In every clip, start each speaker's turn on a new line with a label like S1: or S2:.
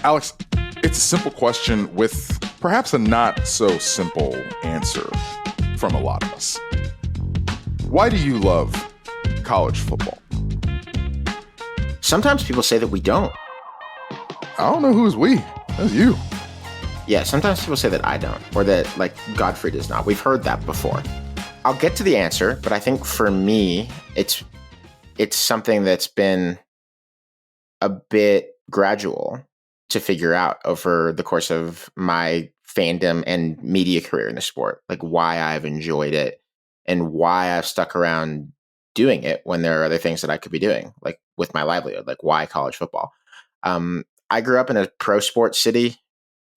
S1: Alex, it's a simple question with perhaps a not so simple answer from a lot of us. Why do you love college football?
S2: Sometimes people say that we don't.
S1: I don't know who's we. That's you.
S2: Yeah, sometimes people say that I don't, or that, like, Godfrey does not. We've heard that before. I'll get to the answer, but I think for me, it's something that's been a bit gradual to figure out over the course of my fandom and media career in the sport, like why I've enjoyed it and why I've stuck around doing it when there are other things that I could be doing, like with my livelihood, like why college football. I grew up in a pro sports city,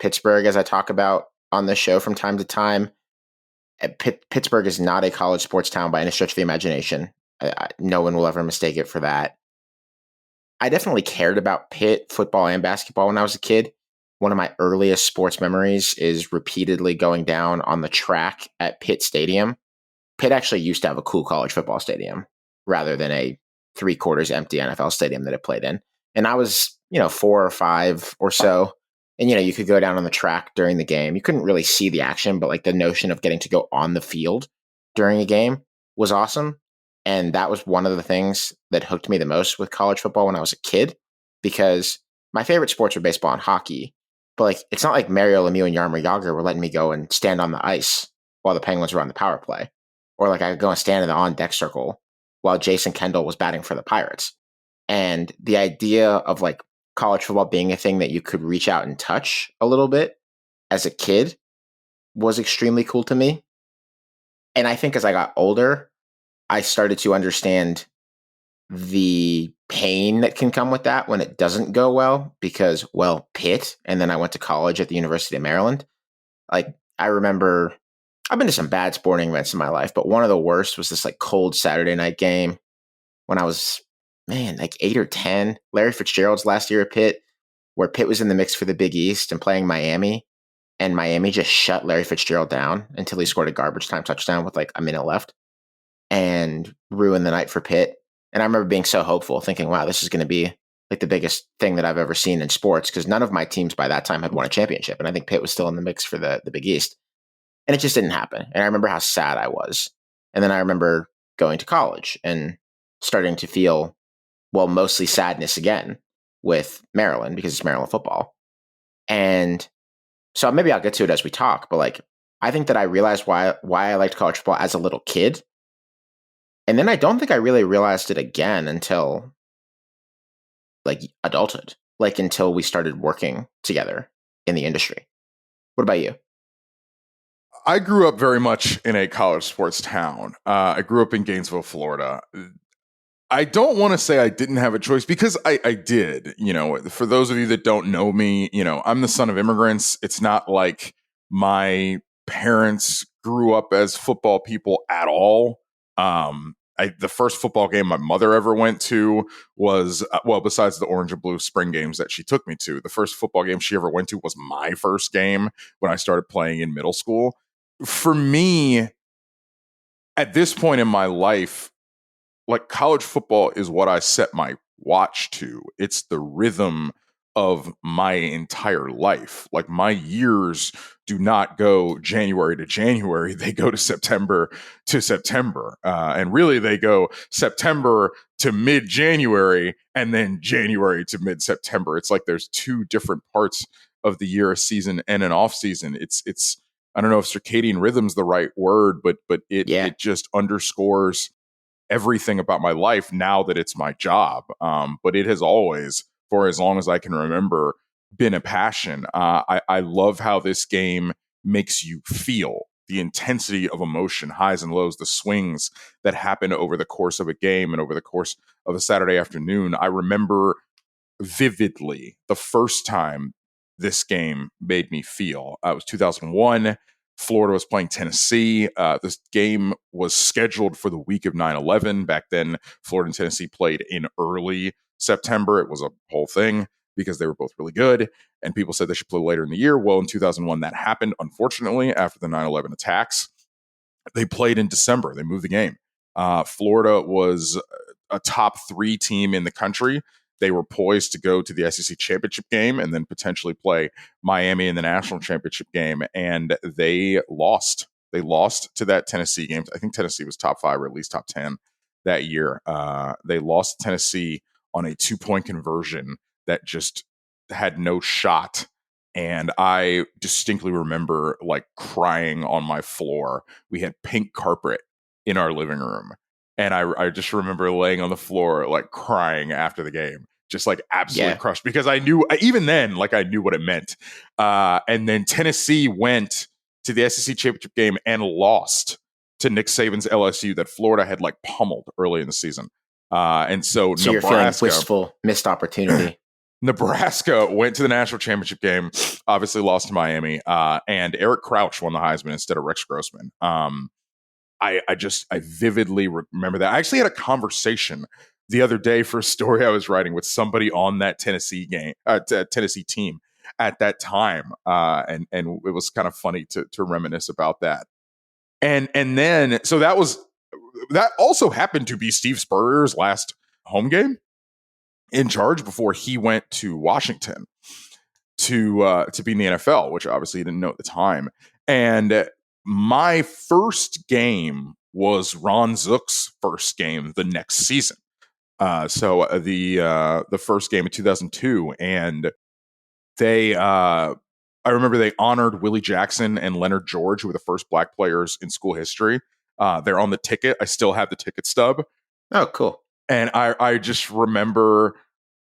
S2: Pittsburgh, as I talk about on this show from time to time. Pittsburgh is not a college sports town by any stretch of the imagination. No one will ever mistake it for that. I definitely cared about Pitt football and basketball when I was a kid. One of my earliest sports memories is repeatedly going down on the track at Pitt Stadium. Pitt actually used to have a cool college football stadium rather than a 3/4 empty NFL stadium that it played in. And I was, 4 or 5 or so. And, you could go down on the track during the game. You couldn't really see the action, but like the notion of getting to go on the field during a game was awesome. And that was one of the things that hooked me the most with college football when I was a kid, because my favorite sports were baseball and hockey. But like, it's not like Mario Lemieux and Jaromir Jagr were letting me go and stand on the ice while the Penguins were on the power play. Or like I could go and stand in the on-deck circle while Jason Kendall was batting for the Pirates. And the idea of like college football being a thing that you could reach out and touch a little bit as a kid was extremely cool to me. And I think as I got older, I started to understand the pain that can come with that when it doesn't go well because, well, Pitt, and then I went to college at the University of Maryland. Like, I remember, I've been to some bad sporting events in my life, but one of the worst was this like cold Saturday night game when I was, like 8 or 10. Larry Fitzgerald's last year at Pitt, where Pitt was in the mix for the Big East and playing Miami, and Miami just shut Larry Fitzgerald down until he scored a garbage time touchdown with like a minute left and ruined the night for Pitt. And I remember being so hopeful, thinking, wow, this is going to be like the biggest thing that I've ever seen in sports, because none of my teams by that time had won a championship. And I think Pitt was still in the mix for the Big East. And it just didn't happen. And I remember how sad I was. And then I remember going to college and starting to feel, well, mostly sadness again with Maryland, because it's Maryland football. And so maybe I'll get to it as we talk, but like, I think that I realized why I liked college football as a little kid. And then I don't think I really realized it again until like adulthood, like until we started working together in the industry. What about you?
S1: I grew up very much in a college sports town. I grew up in Gainesville, Florida. I don't want to say I didn't have a choice, because I did. For those of you that don't know me, I'm the son of immigrants. It's not like my parents grew up as football people at all. The first football game my mother ever went to was, besides the orange and blue spring games that she took me to, the first football game she ever went to was my first game when I started playing in middle school. For me, at this point in my life, like college football is what I set my watch to. It's the rhythm of my entire life. Like my years do not go January to January. They go to September to September. And really they go September to mid-January and then January to mid-September. It's like there's two different parts of the year, a season and an off season. It's I don't know if circadian rhythm's the right word, but it just underscores everything about my life now that it's my job. But it has always, for as long as I can remember, been a passion. I love how this game makes you feel the intensity of emotion, highs and lows, the swings that happen over the course of a game and over the course of a Saturday afternoon. I remember vividly the first time this game made me feel. It was 2001. Florida was playing Tennessee. This game was scheduled for the week of 9/11. Back then, Florida and Tennessee played in early September. It was a whole thing because they were both really good, and people said they should play later in the year. Well, in 2001, that happened, unfortunately, after the 9/11 attacks. They played in December. They moved the game. Florida was a top 3 team in the country They were poised to go to the SEC championship game and then potentially play Miami in the national championship game, and they lost. They lost to that Tennessee game. I think Tennessee was top 5 or at least top 10 that year. They lost to Tennessee on a 2-point conversion that just had no shot. And I distinctly remember like crying on my floor. We had pink carpet in our living room. And I just remember laying on the floor, like crying after the game, just like absolutely
S2: Yeah.
S1: crushed because I knew, even then, like I knew what it meant. And then Tennessee went to the SEC championship game and lost to Nick Saban's LSU that Florida had like pummeled early in the season. And so
S2: So you're feeling
S1: Nebraska,
S2: wistful, missed opportunity.
S1: Nebraska went to the national championship game, obviously lost to Miami, and Eric Crouch won the Heisman instead of Rex Grossman. I vividly remember that. I actually had a conversation the other day for a story I was writing with somebody on that Tennessee game, Tennessee team at that time, and it was kind of funny to reminisce about that. And then so that also happened to be Steve Spurrier's last home game in charge before he went to Washington to be in the NFL, which obviously he didn't know at the time. And my first game was Ron Zook's first game the next season. So the first game in 2002, and they I remember they honored Willie Jackson and Leonard George, who were the first black players in school history. They're on the ticket. I still have the ticket stub.
S2: Oh, cool.
S1: And I just remember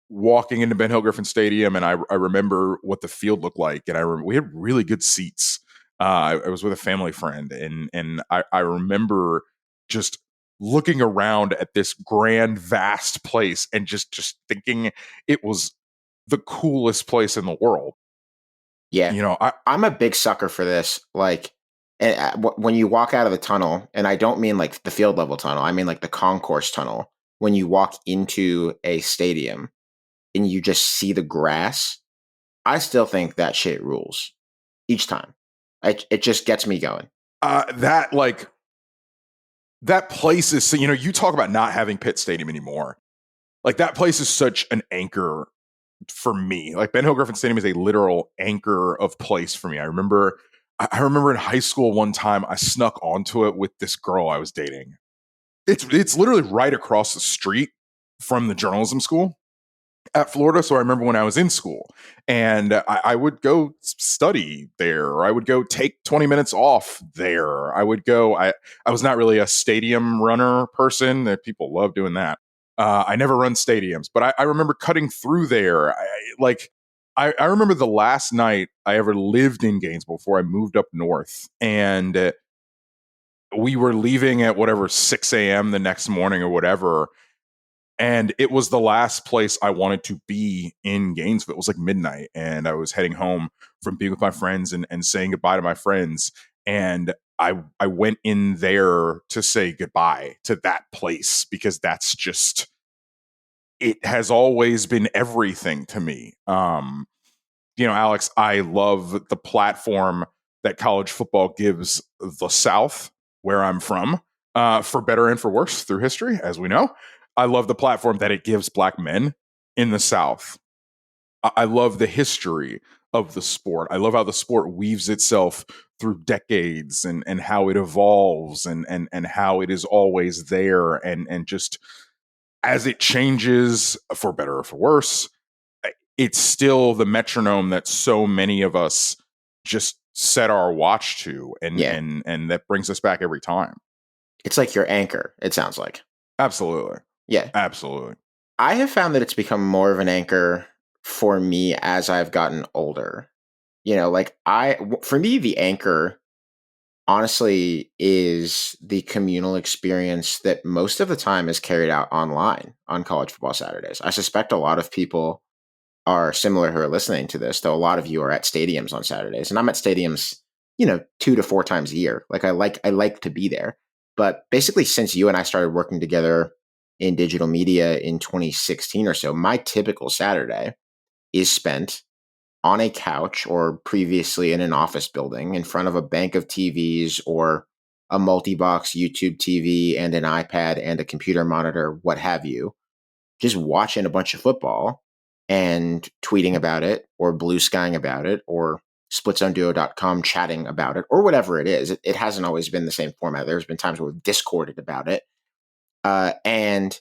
S1: walking into Ben Hill Griffin Stadium, and I remember what the field looked like. And we had really good seats. I was with a family friend, and I remember just looking around at this grand, vast place and just thinking it was the coolest place in the world.
S2: Yeah.
S1: You know,
S2: I'm a big sucker for this. Like, when you walk out of the tunnel, and I don't mean like the field level tunnel, I mean like the concourse tunnel, when you walk into a stadium and you just see the grass, I still think that shit rules each time. It just gets me going.
S1: That place is, you know, you talk about not having Pitt Stadium anymore. Like that place is such an anchor for me. Like Ben Hill Griffin Stadium is a literal anchor of place for me. I remember in high school one time I snuck onto it with this girl I was dating. It's literally right across the street from the journalism school at Florida. So I remember when I was in school and I would go study there, or I would go take 20 minutes off there. I was not really a stadium runner person. That people love doing that. I never run stadiums, but I remember cutting through there. I remember the last night I ever lived in Gainesville before I moved up north, and we were leaving at whatever 6 a.m. the next morning or whatever. And it was the last place I wanted to be in Gainesville. It was like midnight, and I was heading home from being with my friends and saying goodbye to my friends. And I went in there to say goodbye to that place because that's just, it has always been everything to me. You know, Alex, I love the platform that college football gives the South, where I'm from, for better and for worse through history, as we know. I love the platform that it gives black men in the South. I love the history of the sport. I love how the sport weaves itself through decades and how it evolves and how it is always there. And just as it changes for better or for worse, it's still the metronome that so many of us just set our watch to. And that brings us back every time.
S2: It's like your anchor, it sounds like.
S1: Absolutely.
S2: Yeah.
S1: Absolutely.
S2: I have found that it's become more of an anchor for me as I've gotten older. You know, like for me, the anchor honestly is the communal experience that most of the time is carried out online on college football Saturdays. I suspect a lot of people are similar who are listening to this, though a lot of you are at stadiums on Saturdays. And I'm at stadiums, 2 to 4 times a year. Like I like to be there. But basically, since you and I started working together in digital media in 2016 or so, my typical Saturday is spent on a couch or previously in an office building in front of a bank of TVs or a multi-box YouTube TV and an iPad and a computer monitor, what have you, just watching a bunch of football and tweeting about it or blue skying about it or splitzonduo.com chatting about it or whatever it is. It hasn't always been the same format. There's been times where we've discorded about it. And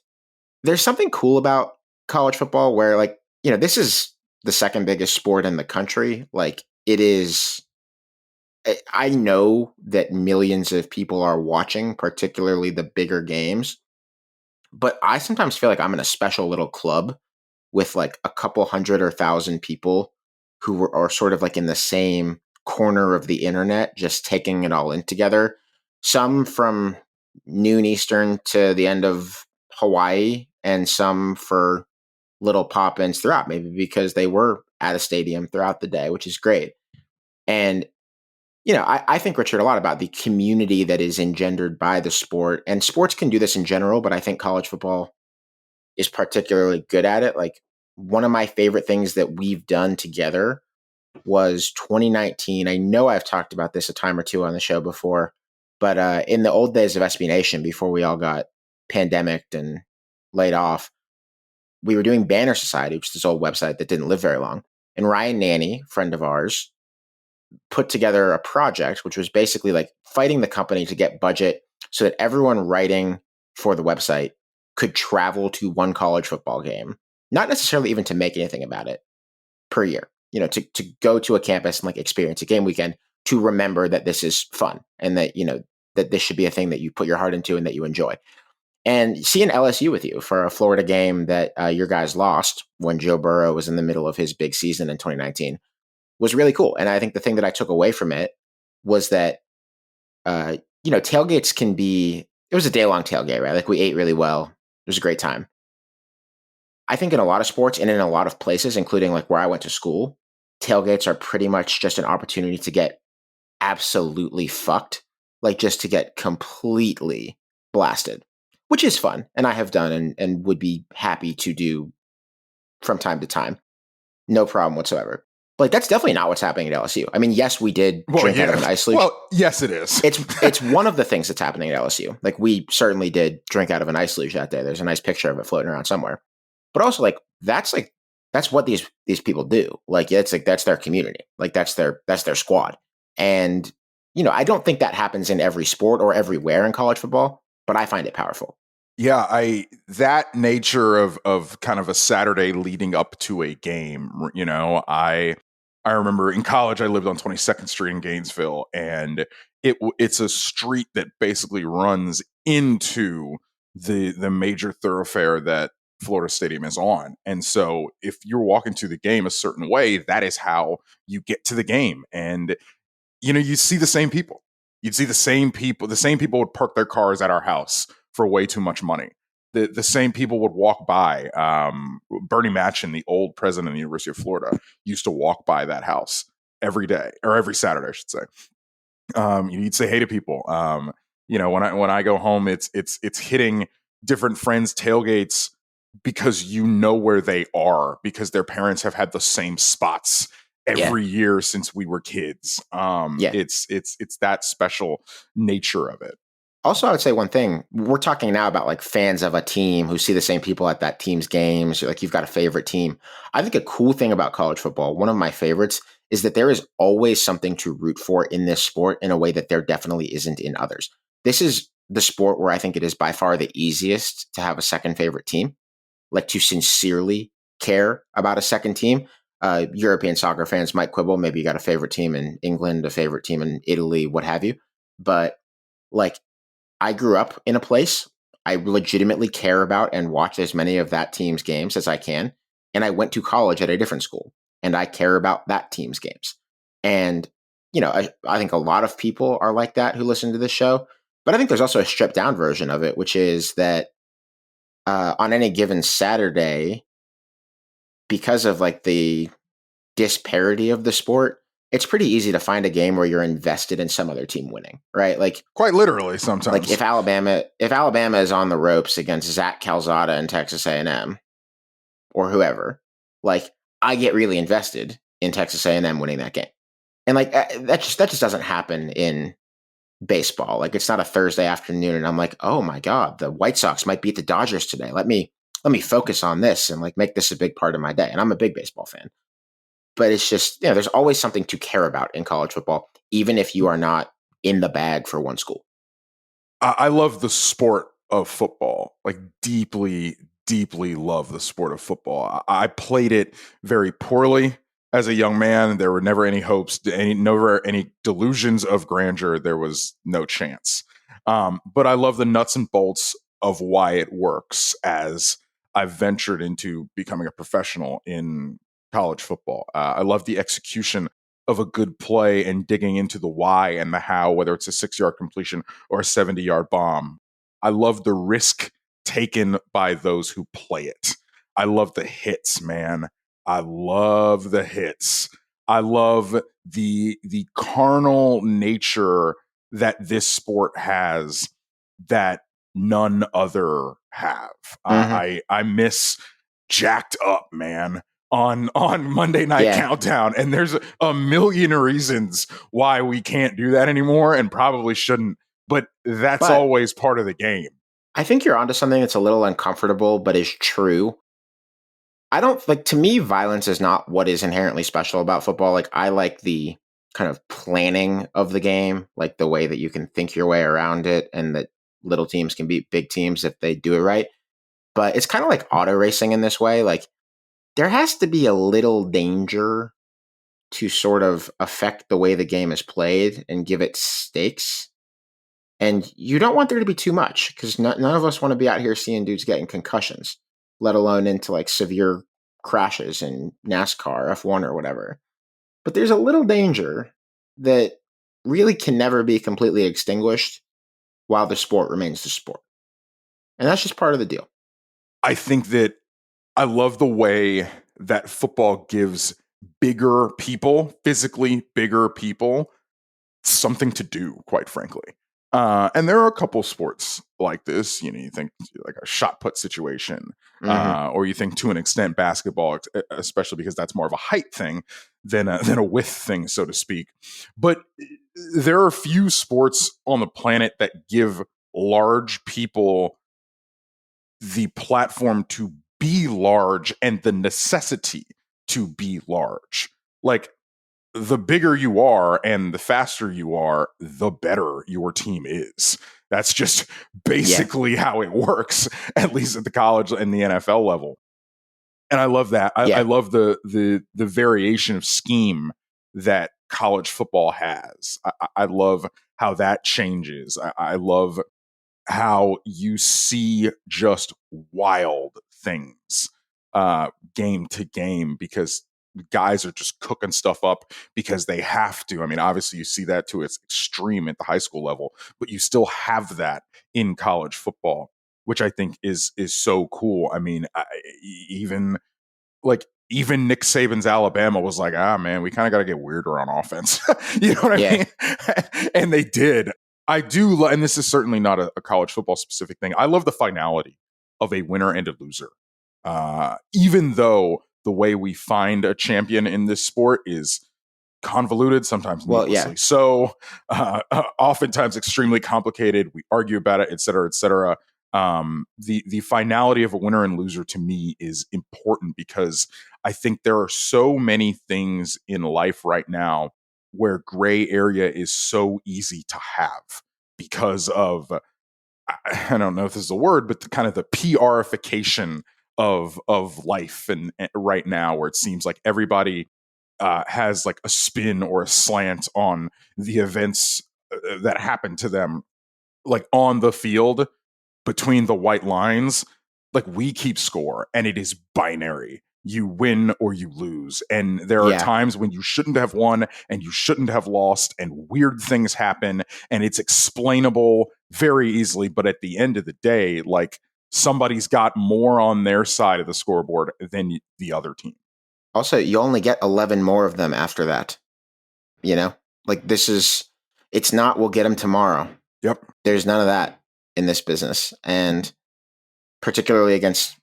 S2: there's something cool about college football where, like, this is the second biggest sport in the country. Like, it is. I know that millions of people are watching, particularly the bigger games, but I sometimes feel like I'm in a special little club with like a couple hundred or thousand people who are sort of like in the same corner of the internet, just taking it all in together. Some from noon Eastern to the end of Hawaii, and some for little pop ins throughout, maybe because they were at a stadium throughout the day, which is great. And I think, Richard, a lot about the community that is engendered by the sport. And sports can do this in general, but I think college football is particularly good at it. Like, one of my favorite things that we've done together was 2019. I know I've talked about this a time or two on the show before, but in the old days of SB Nation, before we all got pandemicked and laid off, we were doing Banner Society, which is this old website that didn't live very long. And Ryan Nanny, friend of ours, put together a project, which was basically like fighting the company to get budget so that everyone writing for the website could travel to one college football game, not necessarily even to make anything about it, per year, to go to a campus and like experience a game weekend, to remember that this is fun and that, that this should be a thing that you put your heart into and that you enjoy. And seeing LSU with you for a Florida game that your guys lost when Joe Burrow was in the middle of his big season in 2019 was really cool. And I think the thing that I took away from it was that, tailgates can be, it was a day-long tailgate, right? Like, we ate really well. It was a great time. I think in a lot of sports and in a lot of places, including like where I went to school, tailgates are pretty much just an opportunity to get absolutely fucked, like just to get completely blasted, which is fun. And I have done and would be happy to do from time to time. No problem whatsoever. Like, that's definitely not what's happening at LSU. I mean, yes, we did drink out of an ice luge.
S1: Well, yes, it is.
S2: It's one of the things that's happening at LSU. Like, we certainly did drink out of an ice luge that day. There's a nice picture of it floating around somewhere. But also, that's what these people do. Like, it's like that's their community. Like, that's their squad. And I don't think that happens in every sport or everywhere in college football, but I find it powerful.
S1: Yeah, that nature of kind of a Saturday leading up to a game, I remember in college I lived on 22nd Street in Gainesville, and it's a street that basically runs into the major thoroughfare that Florida Stadium is on. And so if you're walking to the game a certain way, that is how you get to the game. And you see the same people. You'd see the same people. The same people would park their cars at our house for way too much money. The same people would walk by. Bernie Matchin, the old president of the University of Florida, used to walk by that house every day, or every Saturday, I should say. You'd say hey to people. When I go home, it's hitting different friends' tailgates because you know where they are, because their parents have had the same spots every year since we were kids. It's that special nature of it.
S2: Also, I would say one thing. We're talking now about like fans of a team who see the same people at that team's games. Like, you've got a favorite team. I think a cool thing about college football, one of my favorites, is that there is always something to root for in this sport in a way that there definitely isn't in others. This is the sport where I think it is by far the easiest to have a second favorite team, like to sincerely care about a second team. European soccer fans might quibble. Maybe you got a favorite team in England, a favorite team in Italy, what have you. But like, I grew up in a place I legitimately care about and watch as many of that team's games as I can. And I went to college at a different school, and I care about that team's games. And, I think a lot of people are like that who listen to this show. But I think there's also a stripped down version of it, which is that on any given Saturday, because of like the disparity of the sport, it's pretty easy to find a game where you're invested in some other team winning, right? Like,
S1: quite literally sometimes.
S2: Like, if Alabama is on the ropes against Zach Calzada and Texas A&M or whoever, like, I get really invested in Texas A&M winning that game. And like, that just doesn't happen in baseball. Like, it's not a Thursday afternoon and I'm like, oh my God, the White Sox might beat the Dodgers today. Let me let me focus on this and like make this a big part of my day. And I'm a big baseball fan, but it's just, there's always something to care about in college football, even if you are not in the bag for one school.
S1: I love the sport of football, like deeply, deeply love the sport of football. I played it very poorly as a young man. There were never any hopes, never any delusions of grandeur. There was no chance. But I love the nuts and bolts of why it works as I've ventured into becoming a professional in college football. I love the execution of a good play and digging into the why and the how, whether it's a 6-yard completion or a 70-yard bomb. I love the risk taken by those who play it. I love the hits, man. I love the hits. I love the carnal nature that this sport has that none other have.
S2: Mm-hmm.
S1: I miss jacked up, man, on Monday Night
S2: Yeah.
S1: Countdown, and there's a million reasons why we can't do that anymore, and probably shouldn't. But that's
S2: But
S1: always part of the game.
S2: I think you're onto something that's a little uncomfortable, but is true. I don't like, to me, violence is not what is inherently special about football. Like, I like the kind of planning of the game, like the way that you can think your way around it and that little teams can beat big teams if they do it right. But it's kind of like auto racing in this way. Like, there has to be a little danger to sort of affect the way the game is played and give it stakes. And you don't want there to be too much because none of us want to be out here seeing dudes getting concussions, let alone into like severe crashes in NASCAR, F1, or whatever. But there's a little danger that really can never be completely extinguished while the sport remains the sport. And that's just part of the deal.
S1: I think that I love the way that football gives bigger people, physically bigger people, something to do, quite frankly. And there are a couple sports like this. You think like a shot put situation,
S2: Mm-hmm.
S1: or you think to an extent basketball, especially because that's more of a height thing than a width thing, so to speak. But there are few sports on the planet that give large people the platform to be large and the necessity to be large. Like, the bigger you are and the faster you are, the better your team is. That's just
S2: Yeah.
S1: basically how it works, at least at the college and the NFL level. And I love that. I
S2: Yeah.
S1: love the variation of scheme that college football has. I love how that changes. I love how you see just wild things game to game because guys are just cooking stuff up because they have to. I mean, obviously you see that to its extreme at the high school level, but you still have that in college football, which I think is so cool. I mean, even even Nick Saban's Alabama was like, man, we kind of got to get weirder on offense. You know what I
S2: Yeah.
S1: mean? And they did. I do, and this is certainly not a college football specific thing. I love the finality of a winner and a loser. Even though the way we find a champion in this sport is convoluted, sometimes
S2: Well, yeah.
S1: needlessly so, oftentimes extremely complicated. We argue about it, et cetera, et cetera. The finality of a winner and loser to me is important because I think there are so many things in life right now where gray area is so easy to have because of I don't know if this is a word, but the kind of the PRification of life and right now, where it seems like everybody has like a spin or a slant on the events that happen to them, like on the field between the white lines. Like, we keep score, and it is binary. You win or you lose. And there are
S2: Yeah.
S1: times when you shouldn't have won and you shouldn't have lost, and weird things happen, and it's explainable very easily. But at the end of the day, like, somebody's got more on their side of the scoreboard than the other team.
S2: Also, you only get 11 more of them after that. You know, like it's not, we'll get them tomorrow.
S1: Yep.
S2: There's none of that in this business. And particularly against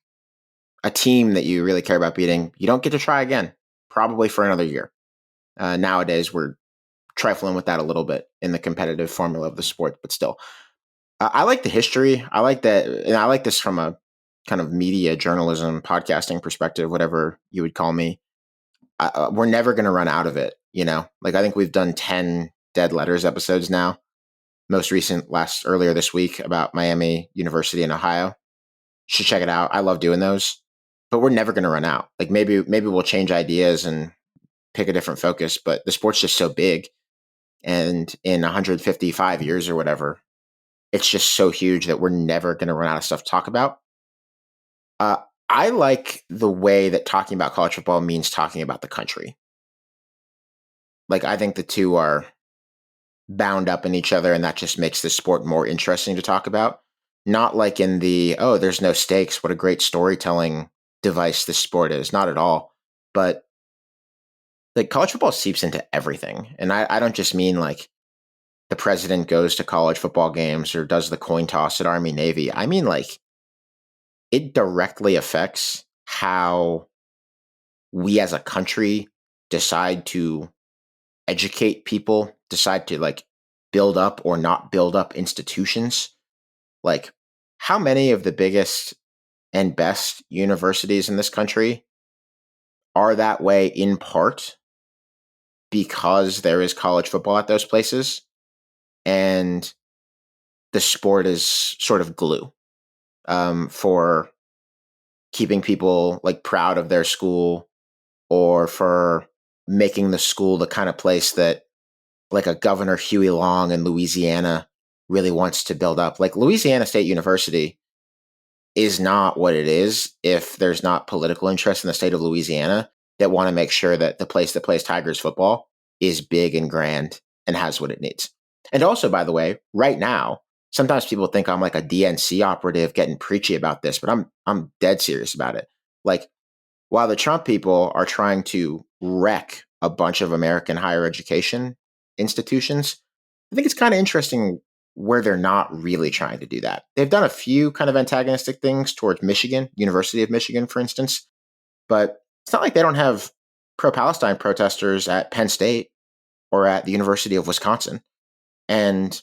S2: a team that you really care about beating, you don't get to try again, probably for another year. Nowadays, we're trifling with that a little bit in the competitive formula of the sport, but still. I like the history. I like that. And I like this from a kind of media, journalism, podcasting perspective, whatever you would call me, we're never going to run out of it. Like I think we've done 10 Dead Letters episodes now. Most recent, earlier this week, about Miami University in Ohio. Should check it out. I love doing those, but we're never going to run out. Like maybe we'll change ideas and pick a different focus, but the sport's just so big. And in 155 years or whatever, it's just so huge that we're never going to run out of stuff to talk about. Uh, I like the way that talking about college football means talking about the country. Like, I think the two are bound up in each other, and that just makes the sport more interesting to talk about. Not like in the, oh, there's no stakes, what a great storytelling device this sport is. Not at all. But like college football seeps into everything. And I don't just mean like the president goes to college football games or does the coin toss at Army Navy. I mean, like, it directly affects how we as a country decide to educate people, decide to like build up or not build up institutions. Like, how many of the biggest and best universities in this country are that way in part because there is college football at those places and the sport is sort of glue for keeping people like proud of their school or for making the school the kind of place that like a Governor Huey Long in Louisiana really wants to build up. Like Louisiana State University is not what it is if there's not political interest in the state of Louisiana that want to make sure that the place that plays Tigers football is big and grand and has what it needs. And also, by the way, right now, sometimes people think I'm like a DNC operative getting preachy about this, but I'm dead serious about it. Like, while the Trump people are trying to wreck a bunch of American higher education institutions, I think it's kind of interesting where they're not really trying to do that. They've done a few kind of antagonistic things towards Michigan, University of Michigan, for instance, but it's not like they don't have pro-Palestine protesters at Penn State or at the University of Wisconsin. And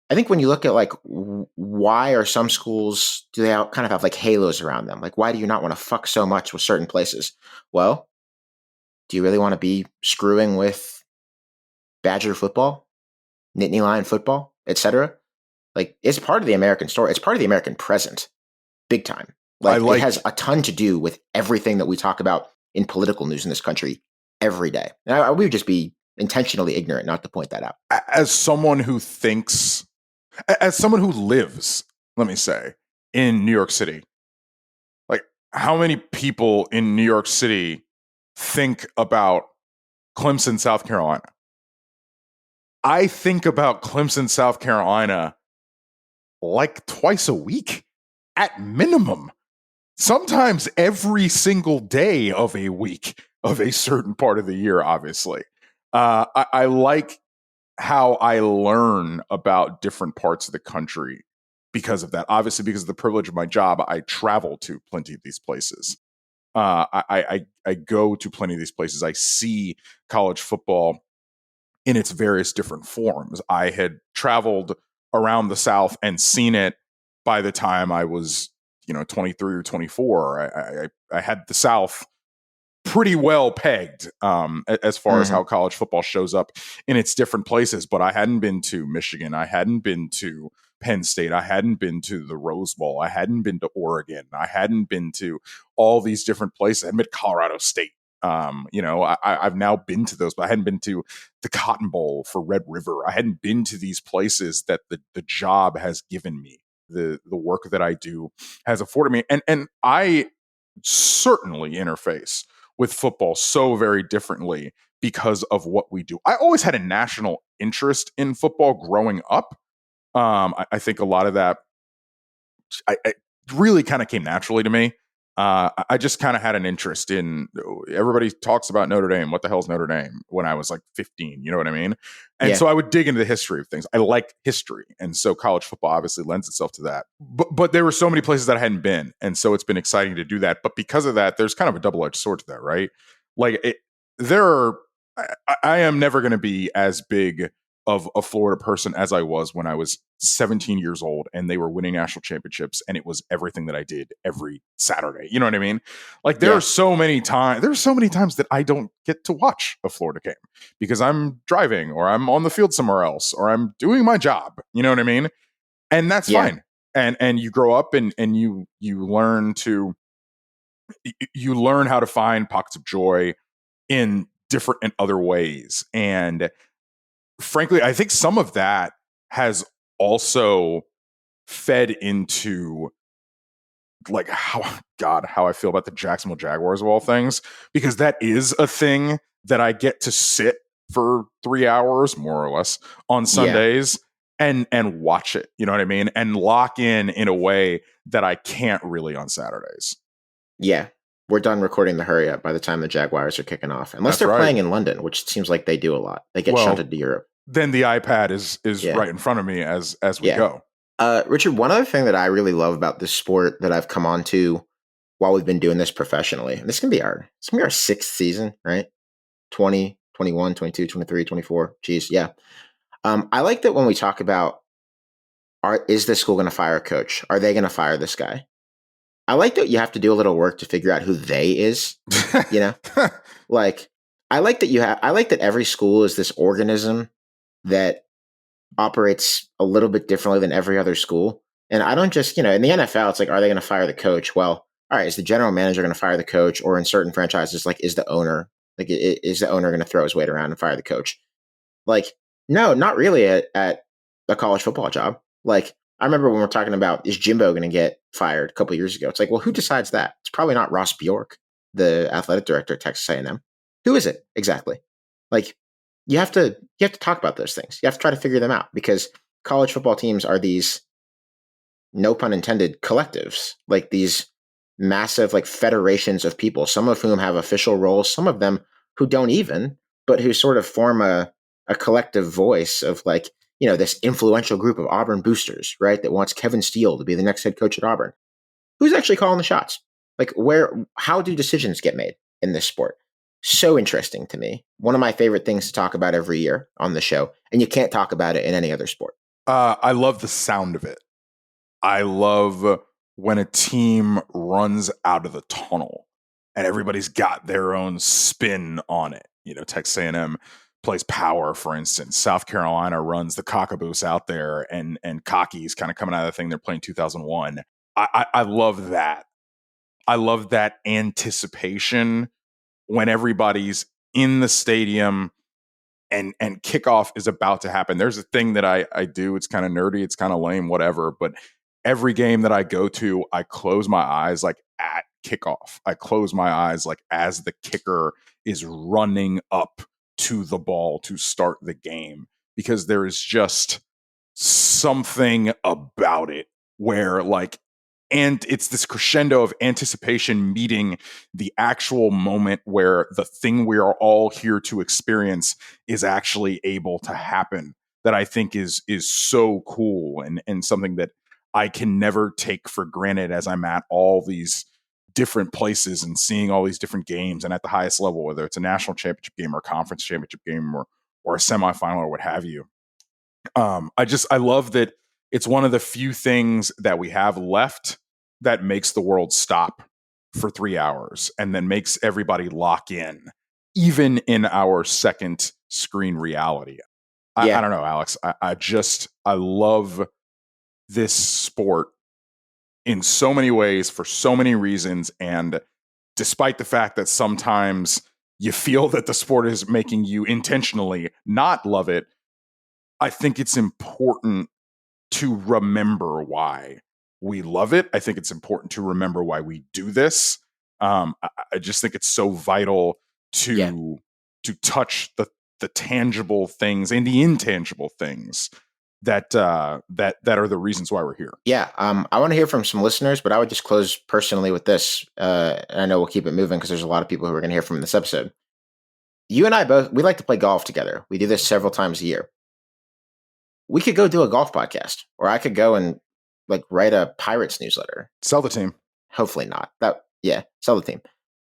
S2: I think when you look at like why are some schools, do they kind of have like halos around them? Like, why do you not want to fuck so much with certain places? Well, do you really want to be screwing with Badger football, Nittany Lion football, etc.? Like, it's part of the American story. It's part of the American present, big time. Like, it has a ton to do with everything that we talk about in political news in this country every day. And we would just be intentionally ignorant not to point that out.
S1: As someone who lives, let me say, in New York City, like, how many people in New York City think about Clemson, South Carolina? I think about Clemson, South Carolina like twice a week at minimum. Sometimes every single day of a week of a certain part of the year, obviously. I like how I learn about different parts of the country because of that. Obviously, because of the privilege of my job, I travel to plenty of these places. I go to plenty of these places. I see college football in its various different forms. I had traveled around the South and seen it by the time I was, 23 or 24. I had the South pretty well pegged as far as how college football shows up in its different places. But I hadn't been to Michigan. I hadn't been to Penn State. I hadn't been to the Rose Bowl. I hadn't been to Oregon. I hadn't been to all these different places. I hadn't been to Colorado State. I've now been to those, but I hadn't been to the Cotton Bowl for Red River. I hadn't been to these places that the job has given me. The work that I do has afforded me. And I certainly interface with football so very differently because of what we do. I always had a national interest in football growing up. I think a lot of that it really kind of came naturally to me. I just kind of had an interest in, everybody talks about Notre Dame. What the hell is Notre Dame? When I was like 15, you know what I mean? And so I would dig into the history of things. I like history. And so college football obviously lends itself to that. But there were so many places that I hadn't been. And so it's been exciting to do that. But because of that, there's kind of a double-edged sword to that, right? Like, I am never going to be as big of a Florida person as I was when I was 17 years old and they were winning national championships and it was everything that I did every Saturday. You know what I mean? Like
S2: Yeah.
S1: there's so many times that I don't get to watch a Florida game because I'm driving or I'm on the field somewhere else or I'm doing my job. You know what I mean? And that's
S2: Yeah.
S1: fine. And you grow up and you learn how to find pockets of joy in different and other ways. And frankly, I think some of that has also fed into like how I feel about the Jacksonville Jaguars of all things, because that is a thing that I get to sit for 3 hours more or less on
S2: Yeah.
S1: Sundays and watch it. You know what I mean? And lock in a way that I can't really on Saturdays.
S2: Yeah. We're done recording the hurry up by the time the Jaguars are kicking off. Unless
S1: That's
S2: they're
S1: right.
S2: playing in London, which seems like they do a lot. They get
S1: Well,
S2: shunted to Europe.
S1: then the iPad is
S2: Yeah.
S1: right in front of me as we
S2: Yeah.
S1: go.
S2: Richard, one other thing that I really love about this sport that I've come on to while we've been doing this professionally, and it's gonna be our sixth season, right? 20, 21, 22, 23, 24. Geez, yeah. I like that when we talk about is this school gonna fire a coach? Are they gonna fire this guy? I like that you have to do a little work to figure out who they is, you know? Like I like that every school is this organism that operates a little bit differently than every other school. And I don't just, in the NFL, it's like, are they going to fire the coach? Well, all right, is the general manager going to fire the coach? Or in certain franchises, like, is the owner, is the owner going to throw his weight around and fire the coach? Like, no, not really at a college football job. Like, I remember when we're talking about, is Jimbo going to get fired a couple years ago? It's like, well, who decides that? It's probably not Ross Bjork, the athletic director at Texas A&M. Who is it exactly? Like, you have to talk about those things. You have to try to figure them out because college football teams are these, no pun intended, collectives, like these massive like federations of people, some of whom have official roles, some of them who don't even, but who sort of form a collective voice of like, this influential group of Auburn boosters, right? That wants Kevin Steele to be the next head coach at Auburn. Who's actually calling the shots? Like how do decisions get made in this sport? So interesting to me. One of my favorite things to talk about every year on the show, and you can't talk about it in any other sport.
S1: I love the sound of it. I love when a team runs out of the tunnel and everybody's got their own spin on it. Texas A&M plays power, for instance. South Carolina runs the cockaboose out there, and cocky's kind of coming out of the thing they're playing 2001. I love that. I love that anticipation when everybody's in the stadium and kickoff is about to happen. There's a thing that I do. It's kind of nerdy. It's kind of lame, whatever. But every game that I go to, I close my eyes like at kickoff. I close my eyes like as the kicker is running up to the ball to start the game, because there is just something about it where like, and it's this crescendo of anticipation meeting the actual moment where the thing we are all here to experience is actually able to happen, that I think is so cool and something that I can never take for granted as I'm at all these different places and seeing all these different games and at the highest level, whether it's a national championship game or a conference championship game or a semifinal or what have you. I love that it's one of the few things that we have left that makes the world stop for 3 hours and then makes everybody lock in, even in our second screen reality. I
S2: Yeah.
S1: don't know, Alex. I love this sport in so many ways for so many reasons. And despite the fact that sometimes you feel that the sport is making you intentionally not love it, I think it's important to remember why we love it. I think it's important to remember why we do this. I just think it's so vital
S2: Yeah.
S1: to touch the tangible things and the intangible things that are the reasons why we're here.
S2: Yeah. I want to hear from some listeners, but I would just close personally with this. And I know we'll keep it moving because there's a lot of people who are going to hear from in this episode. You and I both, we like to play golf together. We do this several times a year. We could go do a golf podcast, or I could go and like write a Pirates newsletter.
S1: Sell the team.
S2: Hopefully not. Sell the team.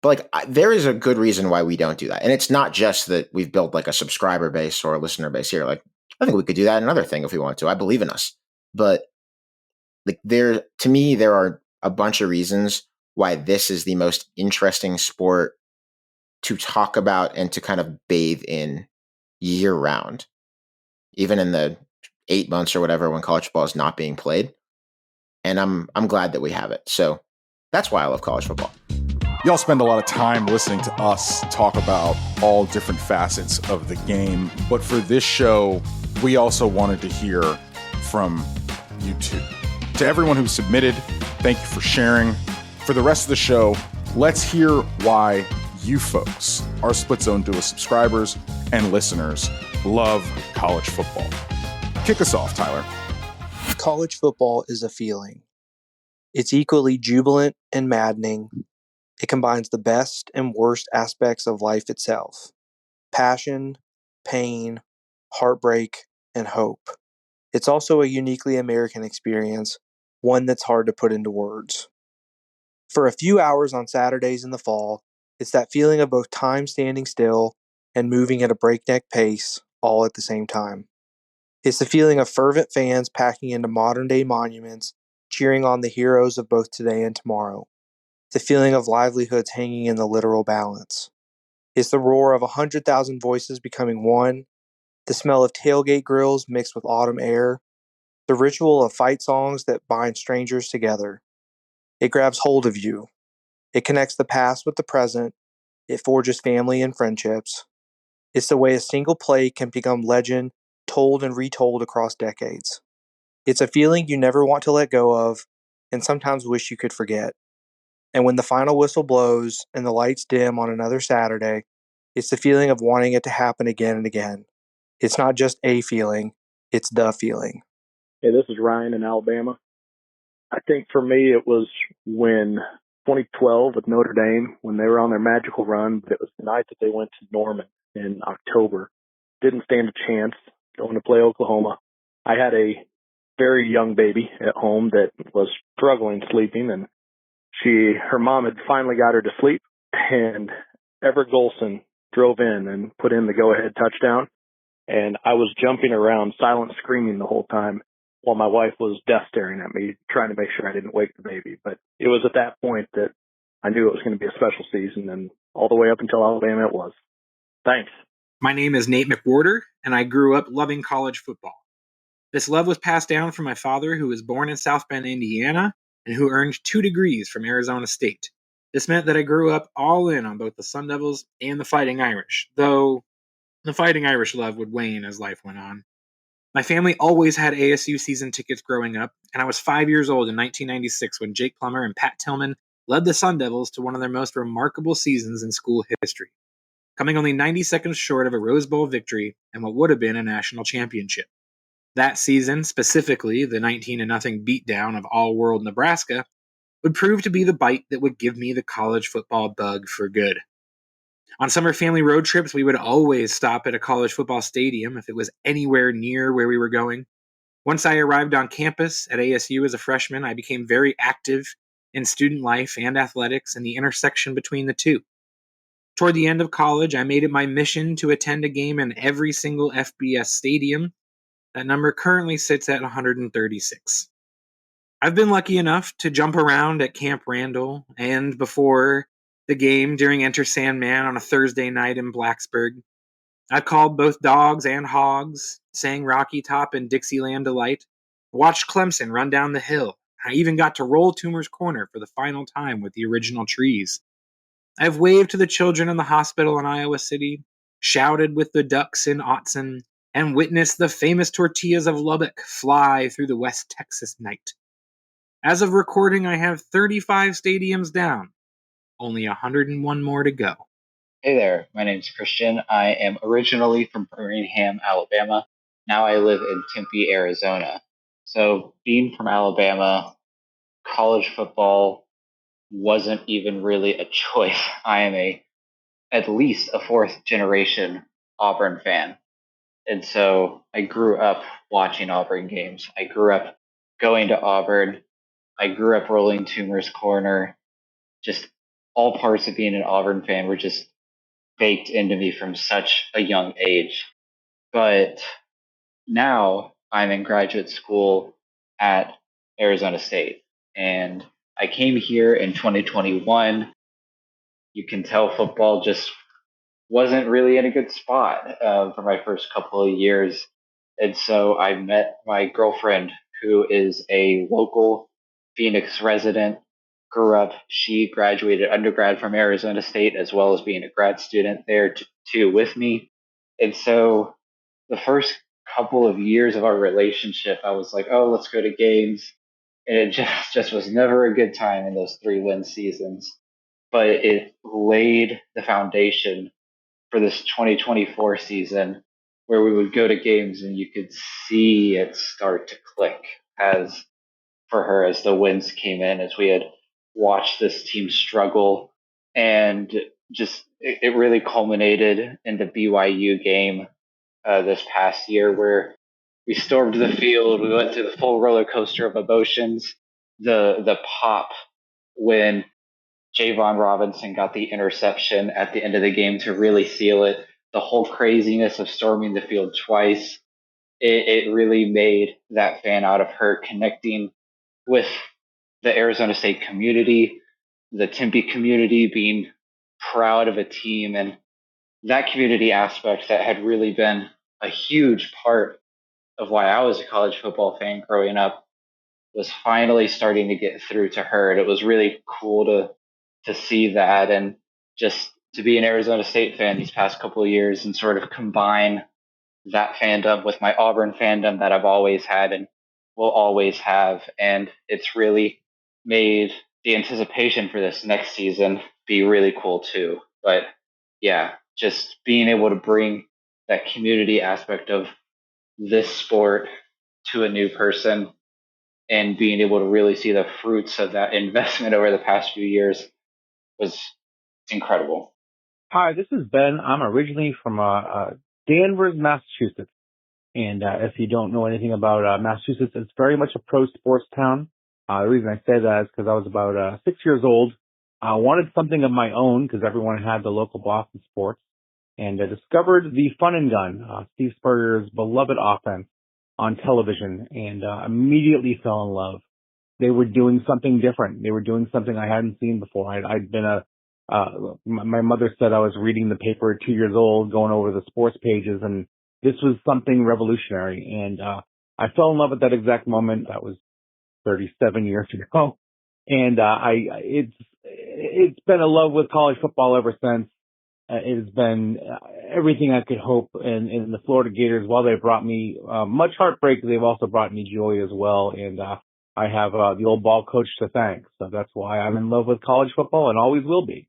S2: But like, there is a good reason why we don't do that, and it's not just that we've built like a subscriber base or a listener base here. Like, I think we could do that another thing if we want to. I believe in us. But like to me, there are a bunch of reasons why this is the most interesting sport to talk about and to kind of bathe in year round, even in the 8 months or whatever when college football is not being played. And I'm glad that we have it. So that's why I love college football.
S1: Y'all spend a lot of time listening to us talk about all different facets of the game. But for this show, we also wanted to hear from you too. To everyone who submitted, thank you for sharing. For the rest of the show, let's hear why you folks, our Split Zone Duo subscribers and listeners, love college football. Kick us off, Tyler.
S3: College football is a feeling. It's equally jubilant and maddening. It combines the best and worst aspects of life itself: passion, pain, heartbreak, and hope. It's also a uniquely American experience, one that's hard to put into words. For a few hours on Saturdays in the fall, it's that feeling of both time standing still and moving at a breakneck pace all at the same time. It's the feeling of fervent fans packing into modern-day monuments, cheering on the heroes of both today and tomorrow. The feeling of livelihoods hanging in the literal balance. It's the roar of 100,000 voices becoming one, the smell of tailgate grills mixed with autumn air, the ritual of fight songs that bind strangers together. It grabs hold of you. It connects the past with the present. It forges family and friendships. It's the way a single play can become legend, told and retold across decades. It's a feeling you never want to let go of, and sometimes wish you could forget. And when the final whistle blows and the lights dim on another Saturday, it's the feeling of wanting it to happen again and again. It's not just a feeling, it's the feeling.
S4: Hey, this is Ryan in Alabama. I think for me it was when 2012 with Notre Dame, when they were on their magical run, but it was the night that they went to Norman in October. Didn't stand a chance going to play Oklahoma. I had a very young baby at home that was struggling sleeping, and her mom had finally got her to sleep, and Everett Golson drove in and put in the go-ahead touchdown, and I was jumping around, silent screaming the whole time while my wife was death staring at me, trying to make sure I didn't wake the baby. But it was at that point that I knew it was going to be a special season, and all the way up until Alabama it was. Thanks.
S5: My name is Nate McWhorter, and I grew up loving college football. This love was passed down from my father, who was born in South Bend, Indiana, and who earned 2 degrees from Arizona State. This meant that I grew up all in on both the Sun Devils and the Fighting Irish, though the Fighting Irish love would wane as life went on. My family always had ASU season tickets growing up, and I was 5 years old in 1996 when Jake Plummer and Pat Tillman led the Sun Devils to one of their most remarkable seasons in school history, coming only 90 seconds short of a Rose Bowl victory and what would have been a national championship. That season, specifically the 19-0 beatdown of all-world Nebraska, would prove to be the bite that would give me the college football bug for good. On summer family road trips, we would always stop at a college football stadium if it was anywhere near where we were going. Once I arrived on campus at ASU as a freshman, I became very active in student life and athletics and the intersection between the two. Toward the end of college, I made it my mission to attend a game in every single FBS stadium. That number currently sits at 136. I've been lucky enough to jump around at Camp Randall and before the game during Enter Sandman on a Thursday night in Blacksburg. I called both dogs and hogs, sang Rocky Top and Dixieland Delight, watched Clemson run down the hill. I even got to roll Toomer's Corner for the final time with the original trees. I've waved to the children in the hospital in Iowa City, shouted with the ducks in Autzen, and witnessed the famous tortillas of Lubbock fly through the West Texas night. As of recording, I have 35 stadiums down, only 101 more to go.
S6: Hey there, my name's Christian. I am originally from Birmingham, Alabama. Now I live in Tempe, Arizona. So being from Alabama, college football wasn't even really a choice. I am at least a 4th generation Auburn fan. And so I grew up watching Auburn games. I grew up going to Auburn. I grew up rolling Toomer's Corner. Just all parts of being an Auburn fan were just baked into me from such a young age. But now I'm in graduate school at Arizona State. And I came here in 2021. You can tell football just wasn't really in a good spot for my first couple of years. And so I met my girlfriend, who is a local Phoenix resident, grew up. She graduated undergrad from Arizona State as well as being a grad student there too with me. And so the first couple of years of our relationship, I was like, oh, let's go to games. And it just was never a good time in those 3-win seasons. But it laid the foundation for this 2024 season where we would go to games and you could see it start to click as for her as the wins came in, as we had watched this team struggle. And just it really culminated in the BYU game this past year where we stormed the field. We went through the full roller coaster of emotions. The pop when Javon Robinson got the interception at the end of the game to really seal it. The whole craziness of storming the field twice. It really made that fan out of her, connecting with the Arizona State community, the Tempe community, being proud of a team, and that community aspect that had really been a huge part of why I was a college football fan growing up was finally starting to get through to her. And it was really cool to see that, and just to be an Arizona State fan these past couple of years and sort of combine that fandom with my Auburn fandom that I've always had and will always have. And it's really made the anticipation for this next season be really cool too. But yeah, just being able to bring that community aspect of this sport to a new person and being able to really see the fruits of that investment over the past few years was incredible.
S7: Hi, this is Ben. I'm originally from Danvers, Massachusetts. And if you don't know anything about Massachusetts, it's very much a pro sports town. The reason I say that is because I was about 6 years old. I wanted something of my own because everyone had the local Boston sports. And I discovered the Fun and Gun, Steve Spurrier's beloved offense on television, and immediately fell in love. They were doing something different. They were doing something I hadn't seen before. I'd been my mother said I was reading the paper at 2 years old, going over the sports pages, and this was something revolutionary. And I fell in love at that exact moment. That was 37 years ago. And it's been a love with college football ever since. It has been everything I could hope. And the Florida Gators, while they brought me much heartbreak, they've also brought me joy as well. And I have the old ball coach to thank. So that's why I'm in love with college football and always will be.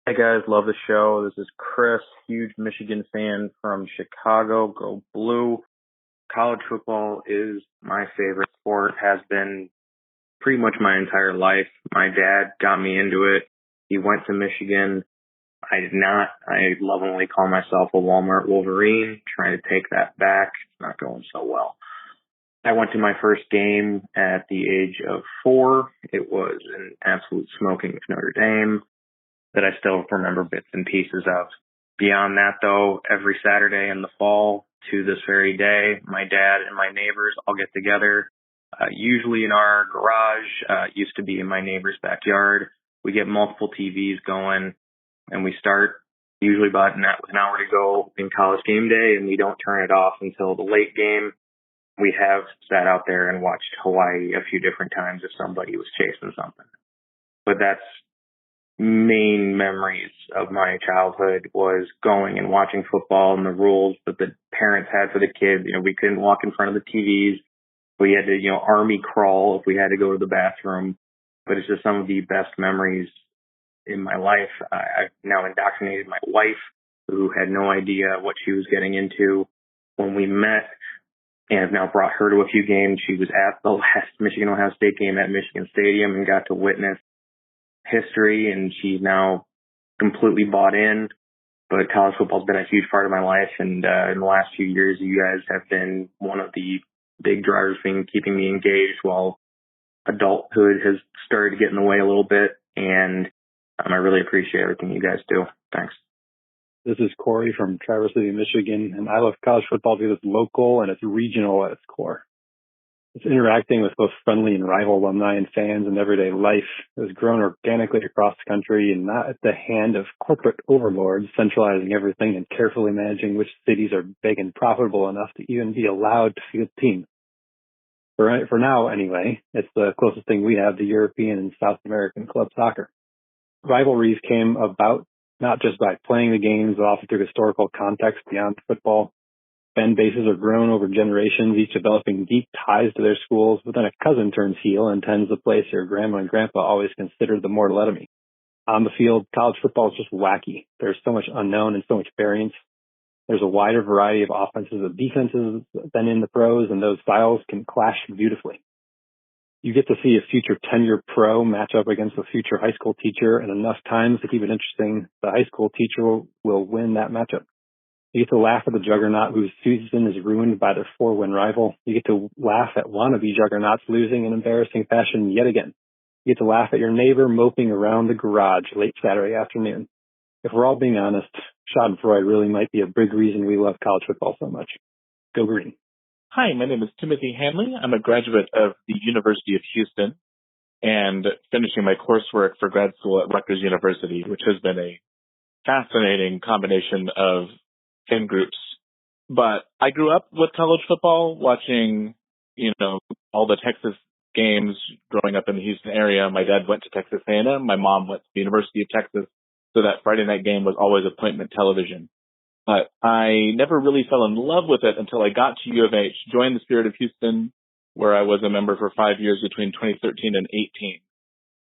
S8: Hey guys, love the show. This is Chris, huge Michigan fan from Chicago. Go Blue. College football is my favorite sport, has been pretty much my entire life. My dad got me into it. He went to Michigan. I did not. I lovingly call myself a Walmart Wolverine, trying to take that back. It's not going so well. I went to my first game at the age of 4. It was an absolute smoking with Notre Dame that I still remember bits and pieces of. Beyond that, though, every Saturday in the fall to this very day, my dad and my neighbors all get together, usually in our garage, used to be in my neighbor's backyard. We get multiple TVs going, and we start usually about an hour to go in college game day, and we don't turn it off until the late game. We have sat out there and watched Hawaii a few different times if somebody was chasing something. But that's main memories of my childhood was going and watching football and the rules that the parents had for the kids. You know, we couldn't walk in front of the TVs. We had to, army crawl if we had to go to the bathroom. But it's just some of the best memories in my life. I've now indoctrinated my wife, who had no idea what she was getting into when we met, and have now brought her to a few games. She was at the last Michigan-Ohio State game at Michigan Stadium and got to witness history, and she's now completely bought in. But college football's been a huge part of my life, and in the last few years, you guys have been one of the big drivers in keeping me engaged while adulthood has started to get in the way a little bit, and I really appreciate everything you guys do. Thanks.
S9: This is Corey from Traverse City, Michigan, and I love college football because it's local and it's regional at its core. It's interacting with both friendly and rival alumni and fans in everyday life. It has grown organically across the country and not at the hand of corporate overlords centralizing everything and carefully managing which cities are big and profitable enough to even be allowed to field teams. For now, anyway, it's the closest thing we have to European and South American club soccer. Rivalries came about not just by playing the games, but also through historical context beyond football. Fan bases are grown over generations, each developing deep ties to their schools, but then a cousin turns heel and tends the place your grandma and grandpa always considered the more legitimate. On the field, college football is just wacky. There's so much unknown and so much variance. There's a wider variety of offenses and defenses than in the pros, and those styles can clash beautifully. You get to see a future tenure pro match up against a future high school teacher, and enough times to keep it interesting, the high school teacher will win that matchup. You get to laugh at the juggernaut whose season is ruined by their 4-win rival. You get to laugh at wannabe juggernauts losing in embarrassing fashion yet again. You get to laugh at your neighbor moping around the garage late Saturday afternoon. If we're all being honest, Schadenfreude really might be a big reason we love college football so much. Go Green.
S10: Hi, my name is Timothy Hanley. I'm a graduate of the University of Houston and finishing my coursework for grad school at Rutgers University, which has been a fascinating combination of fan groups. But I grew up with college football, watching, all the Texas games growing up in the Houston area. My dad went to Texas A&M. My mom went to the University of Texas. So that Friday night game was always appointment television. But I never really fell in love with it until I got to U of H, joined the Spirit of Houston, where I was a member for 5 years between 2013 and 18.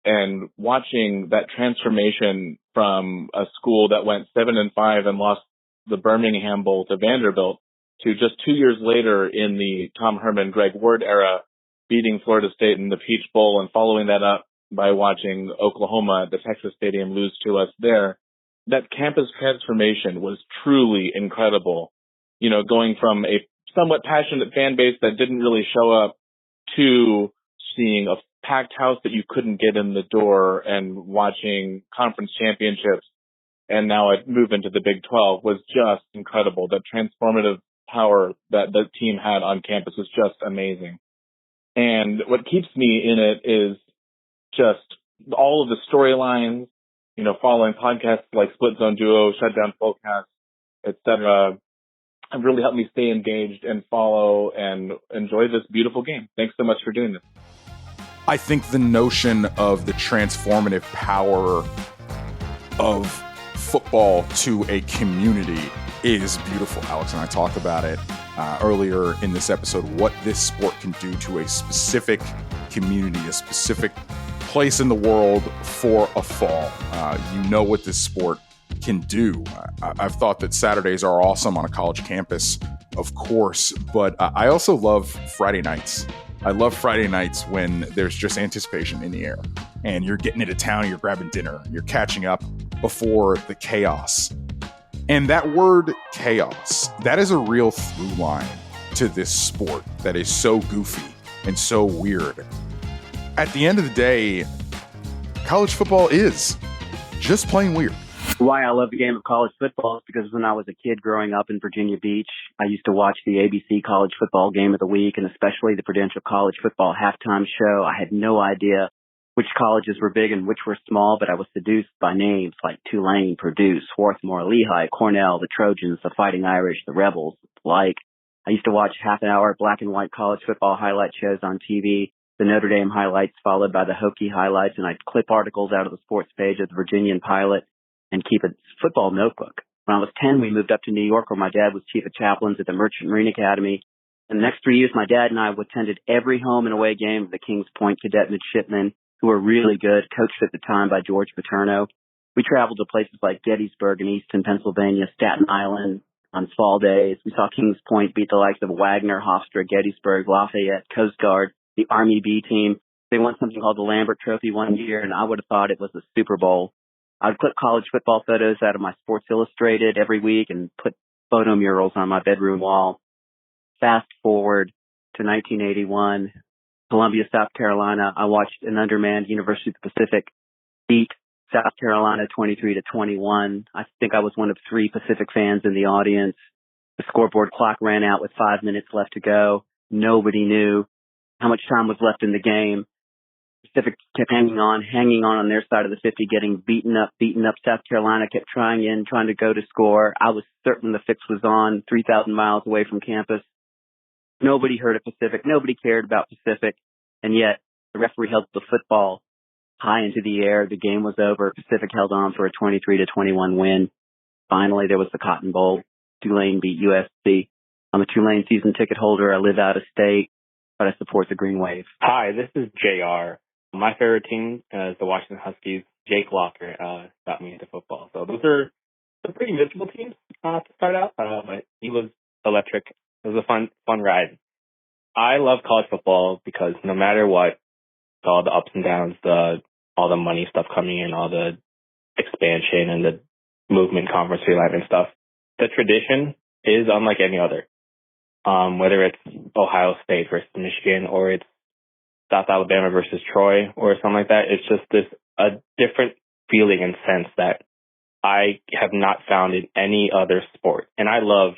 S10: And watching that transformation from a school that went 7-5 and lost the Birmingham Bowl to Vanderbilt to just 2 years later in the Tom Herman, Greg Ward era, beating Florida State in the Peach Bowl and following that up by watching Oklahoma at the Texas Stadium lose to us there. That campus transformation was truly incredible. Going from a somewhat passionate fan base that didn't really show up to seeing a packed house that you couldn't get in the door and watching conference championships. And now I move into the Big 12 was just incredible. The transformative power that the team had on campus was just amazing. And what keeps me in it is just all of the storylines, following podcasts like Split Zone Duo, Shutdown Fullcast, etc. Have really helped me stay engaged and follow and enjoy this beautiful game. Thanks so much for doing this.
S1: I think the notion of the transformative power of football to a community is beautiful. Alex and I talked about it earlier in this episode, what this sport can do to a specific community, a specific place in the world for a fall. What this sport can do. I've thought that Saturdays are awesome on a college campus, of course, but I also love Friday nights. I love Friday nights when there's just anticipation in the air and you're getting into town, you're grabbing dinner, you're catching up before the chaos. And that word chaos, that is a real through line to this sport that is so goofy and so weird. At the end of the day, college football is just plain weird.
S11: Why I love the game of college football is because when I was a kid growing up in Virginia Beach, I used to watch the ABC College Football Game of the Week and especially the Prudential College Football Halftime Show. I had no idea which colleges were big and which were small, but I was seduced by names like Tulane, Purdue, Swarthmore, Lehigh, Cornell, the Trojans, the Fighting Irish, the Rebels, like. I used to watch half-an-hour black and white college football highlight shows on TV, the Notre Dame highlights followed by the Hokie highlights, and I'd clip articles out of the sports page of the Virginian Pilot and keep a football notebook. When I was 10, we moved up to New York where my dad was chief of chaplains at the Merchant Marine Academy. In the next 3 years, my dad and I attended every home and away game of the Kings Point Cadet Midshipmen, who were really good, coached at the time by George Paterno. We traveled to places like Gettysburg in Easton, Pennsylvania, Staten Island on fall days. We saw Kings Point beat the likes of Wagner, Hofstra, Gettysburg, Lafayette, Coast Guard, the Army B team. They won something called the Lambert Trophy one year, and I would have thought it was the Super Bowl. I'd clip college football photos out of my Sports Illustrated every week and put photo murals on my bedroom wall. Fast forward to 1981, Columbia, South Carolina. I watched an undermanned University of the Pacific beat South Carolina 23-21. I think I was one of 3 Pacific fans in the audience. The scoreboard clock ran out with 5 minutes left to go. Nobody knew how much time was left in the game. Pacific kept hanging on their side of the 50, getting beaten up. South Carolina kept trying to go to score. I was certain the fix was on, 3,000 miles away from campus. Nobody heard of Pacific. Nobody cared about Pacific. And yet the referee held the football high into the air. The game was over. Pacific held on for a 23-21 win. Finally, there was the Cotton Bowl. Tulane beat USC. I'm a Tulane season ticket holder. I live out of state, but I support the Green Wave.
S12: Hi, this is JR. My favorite team is the Washington Huskies. Jake Locker got me into football. So those are some pretty miserable teams to start out, but he was electric. It was a fun ride. I love college football because no matter what, all the ups and downs, all the money stuff coming in, all the expansion and the movement, conference realignment stuff, the tradition is unlike any other. Whether it's Ohio State versus Michigan or it's South Alabama versus Troy or something like that, it's just a different feeling and sense that I have not found in any other sport. And I love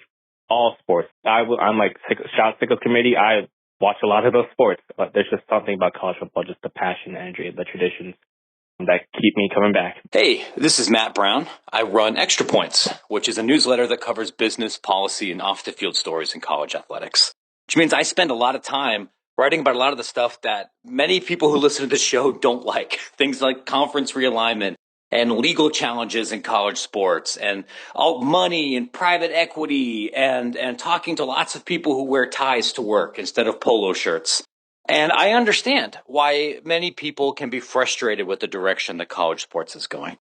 S12: all sports. I'm like Shot Sickles Committee. I watch a lot of those sports, but there's just something about college football, just the passion, the energy, the traditions that keep me coming back.
S13: Hey, this is Matt Brown. I run Extra Points, which is a newsletter that covers business, policy, and off-the-field stories in college athletics, which means I spend a lot of time writing about a lot of the stuff that many people who listen to the show don't like. Things like conference realignment and legal challenges in college sports and all money and private equity and talking to lots of people who wear ties to work instead of polo shirts. And I understand why many people can be frustrated with the direction that college sports is going.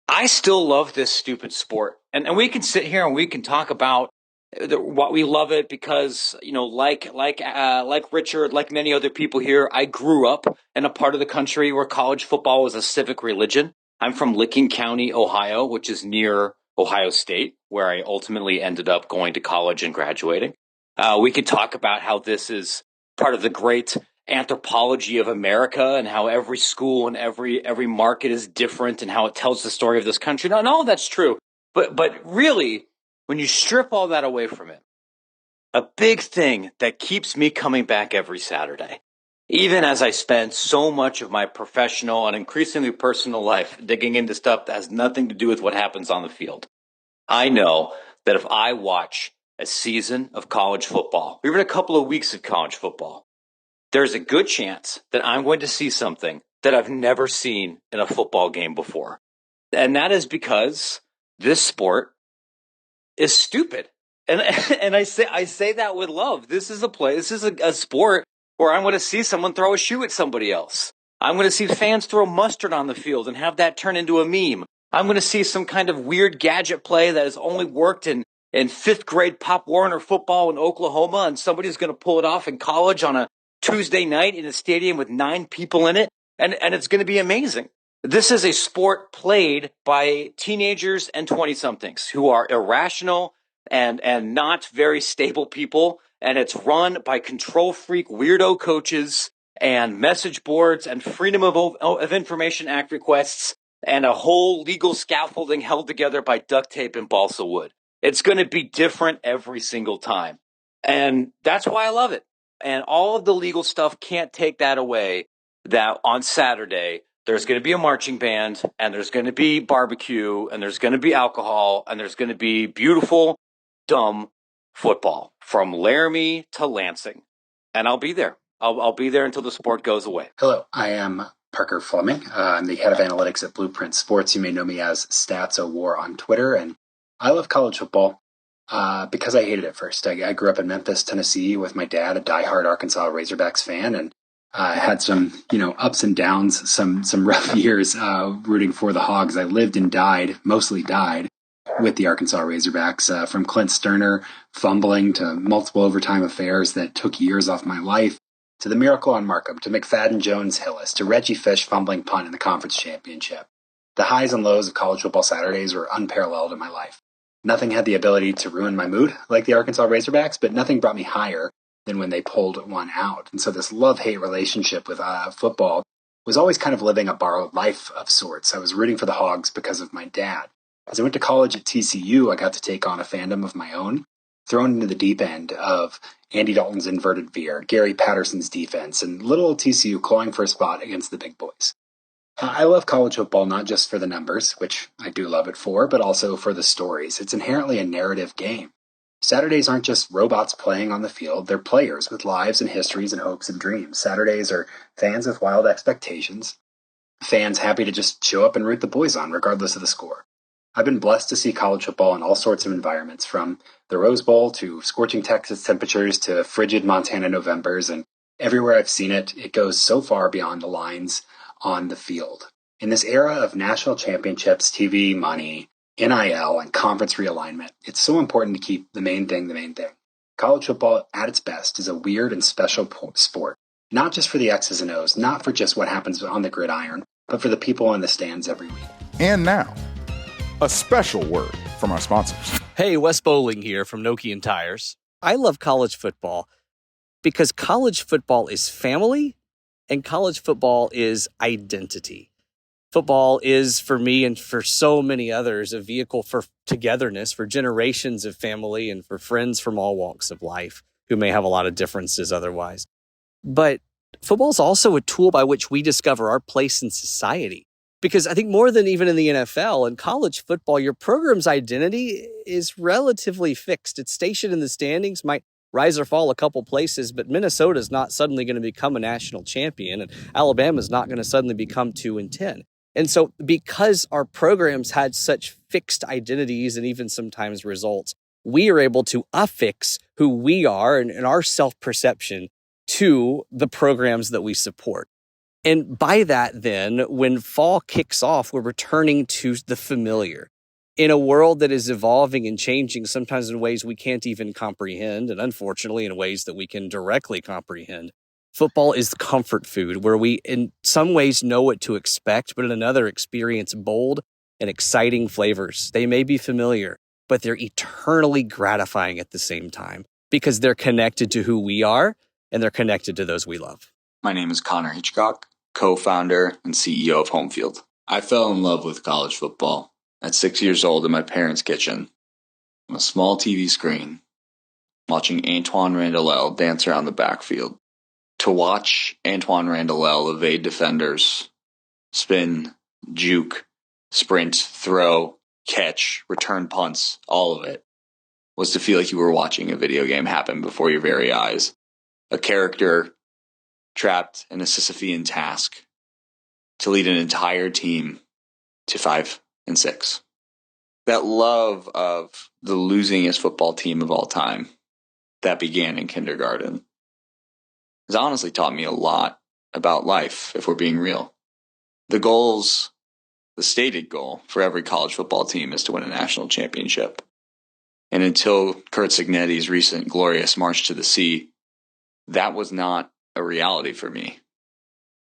S13: I still love this stupid sport. And we can sit here and we can talk about what we love it because, you know, like Richard, like many other people here, I grew up in a part of the country where college football was a civic religion. I'm from Licking County, Ohio, which is near Ohio State, where I ultimately ended up going to college and graduating. We could talk about how this is part of the great anthropology of America and how every school and every market is different and how it tells the story of this country. And all that's true. But really, when you strip all that away from it, a big thing that keeps me coming back every Saturday, even as I spend so much of my professional and increasingly personal life digging into stuff that has nothing to do with what happens on the field, I know that if I watch a season of college football, or even a couple of weeks of college football, there's a good chance that I'm going to see something that I've never seen in a football game before. And that is because this sport is stupid. And I say that with love. This is a sport where I'm going to see someone throw a shoe at somebody else. I'm going to see fans throw mustard on the field and have that turn into a meme. I'm going to see some kind of weird gadget play that has only worked in 5th grade Pop Warner football in Oklahoma, and somebody's going to pull it off in college on a Tuesday night in a stadium with 9 people in it, and it's going to be amazing. This is a sport played by teenagers and 20-somethings who are irrational and not very stable people, and it's run by control freak weirdo coaches and message boards and Freedom of Information Act requests and a whole legal scaffolding held together by duct tape and balsa wood. It's going to be different every single time. And that's why I love it. And all of the legal stuff can't take that away, that on Saturday, there's going to be a marching band, and there's going to be barbecue, and there's going to be alcohol, and there's going to be beautiful, dumb football from Laramie to Lansing. And I'll be there. I'll be there until the sport goes away.
S14: Hello, I am Parker Fleming. I'm the head of analytics at Blueprint Sports. You may know me as Stats-O-War on Twitter, and I love college football because I hated it first. I grew up in Memphis, Tennessee with my dad, a diehard Arkansas Razorbacks fan, and had some, ups and downs, some rough years rooting for the Hogs. I lived and mostly died with the Arkansas Razorbacks, from Clint Sterner fumbling to multiple overtime affairs that took years off my life, to the miracle on Markham, to McFadden Jones Hillis, to Reggie Fish fumbling punt in the conference championship. The highs and lows of college football Saturdays were unparalleled in my life. Nothing had the ability to ruin my mood like the Arkansas Razorbacks, but nothing brought me higher than when they pulled one out. And so this love-hate relationship with football was always kind of living a borrowed life of sorts. I was rooting for the Hogs because of my dad. As I went to college at TCU, I got to take on a fandom of my own, thrown into the deep end of Andy Dalton's inverted veer, Gary Patterson's defense, and little old TCU clawing for a spot against the big boys. I love college football not just for the numbers, which I do love it for, but also for the stories. It's inherently a narrative game. Saturdays aren't just robots playing on the field, they're players with lives and histories and hopes and dreams. Saturdays are fans with wild expectations, fans happy to just show up and root the boys on, regardless of the score. I've been blessed to see college football in all sorts of environments, from the Rose Bowl to scorching Texas temperatures to frigid Montana Novembers, and everywhere I've seen it, it goes so far beyond the lines on the field. In this era of national championships, TV money, NIL, and conference realignment, it's so important to keep the main thing the main thing. College football, at its best, is a weird and special sport, not just for the X's and O's, not for just what happens on the gridiron, but for the people in the stands every week.
S1: And now, a special word from our sponsors.
S15: Hey, Wes Bowling here from Nokian Tires. I love college football because college football is family and college football is identity. Football is, for me and for so many others, a vehicle for togetherness, for generations of family and for friends from all walks of life who may have a lot of differences otherwise. But football is also a tool by which we discover our place in society. Because I think more than even in the NFL, in college football, your program's identity is relatively fixed. It's stationed in the standings, might rise or fall a couple places, but Minnesota's not suddenly going to become a national champion, and Alabama's not going to suddenly become 2-10. And so because our programs had such fixed identities and even sometimes results, we are able to affix who we are and our self-perception to the programs that we support. And by that, then, when fall kicks off, we're returning to the familiar in a world that is evolving and changing, sometimes in ways we can't even comprehend, and unfortunately in ways that we can directly comprehend. Football is comfort food, where we in some ways know what to expect, but in another experience bold and exciting flavors. They may be familiar, but they're eternally gratifying at the same time because they're connected to who we are and they're connected to those we love.
S16: My name is Connor Hitchcock, co-founder and CEO of Homefield. I fell in love with college football at 6 years old in my parents' kitchen on a small TV screen, watching Antoine Randall dance around the backfield. To watch Antoine Randall evade defenders, spin, juke, sprint, throw, catch, return punts, all of it, was to feel like you were watching a video game happen before your very eyes. A character trapped in a Sisyphean task to lead an entire team to 5-6. That love of the losingest football team of all time that began in kindergarten has honestly taught me a lot about life, if we're being real. The stated goal for every college football team is to win a national championship. And until Curt Cignetti's recent glorious march to the sea, that was not a reality for me.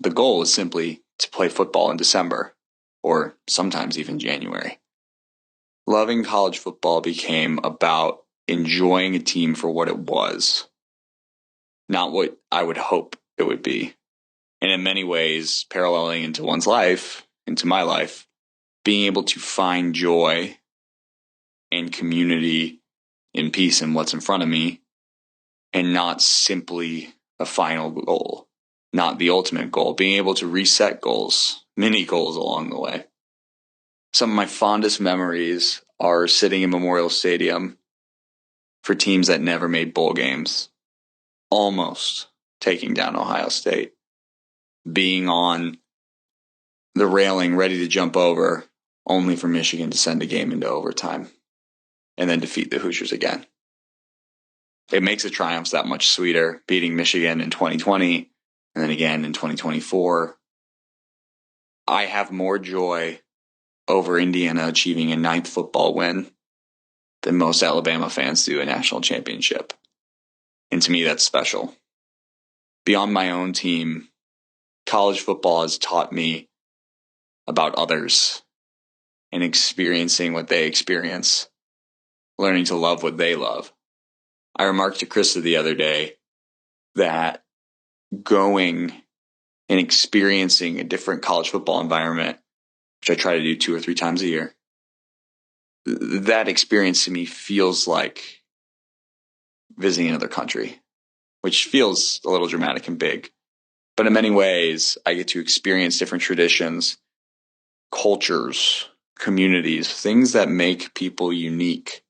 S16: The goal was simply to play football in December, or sometimes even January. Loving college football became about enjoying a team for what it was, not what I would hope it would be. And in many ways, paralleling into one's life, into my life, being able to find joy and community and peace in what's in front of me, and not simply a final goal, not the ultimate goal, being able to reset goals, mini goals along the way. Some of my fondest memories are sitting in Memorial Stadium for teams that never made bowl games, almost taking down Ohio State, being on the railing ready to jump over, only for Michigan to send a game into overtime and then defeat the Hoosiers again. It makes the triumphs that much sweeter, beating Michigan in 2020 and then again in 2024. I have more joy over Indiana achieving a 9th football win than most Alabama fans do a national championship. And to me, that's special. Beyond my own team, college football has taught me about others and experiencing what they experience, learning to love what they love. I remarked to Krista the other day that going and experiencing a different college football environment, which I try to do 2 or 3 times a year, that experience to me feels like visiting another country, which feels a little dramatic and big. But in many ways, I get to experience different traditions, cultures, communities, things that make people unique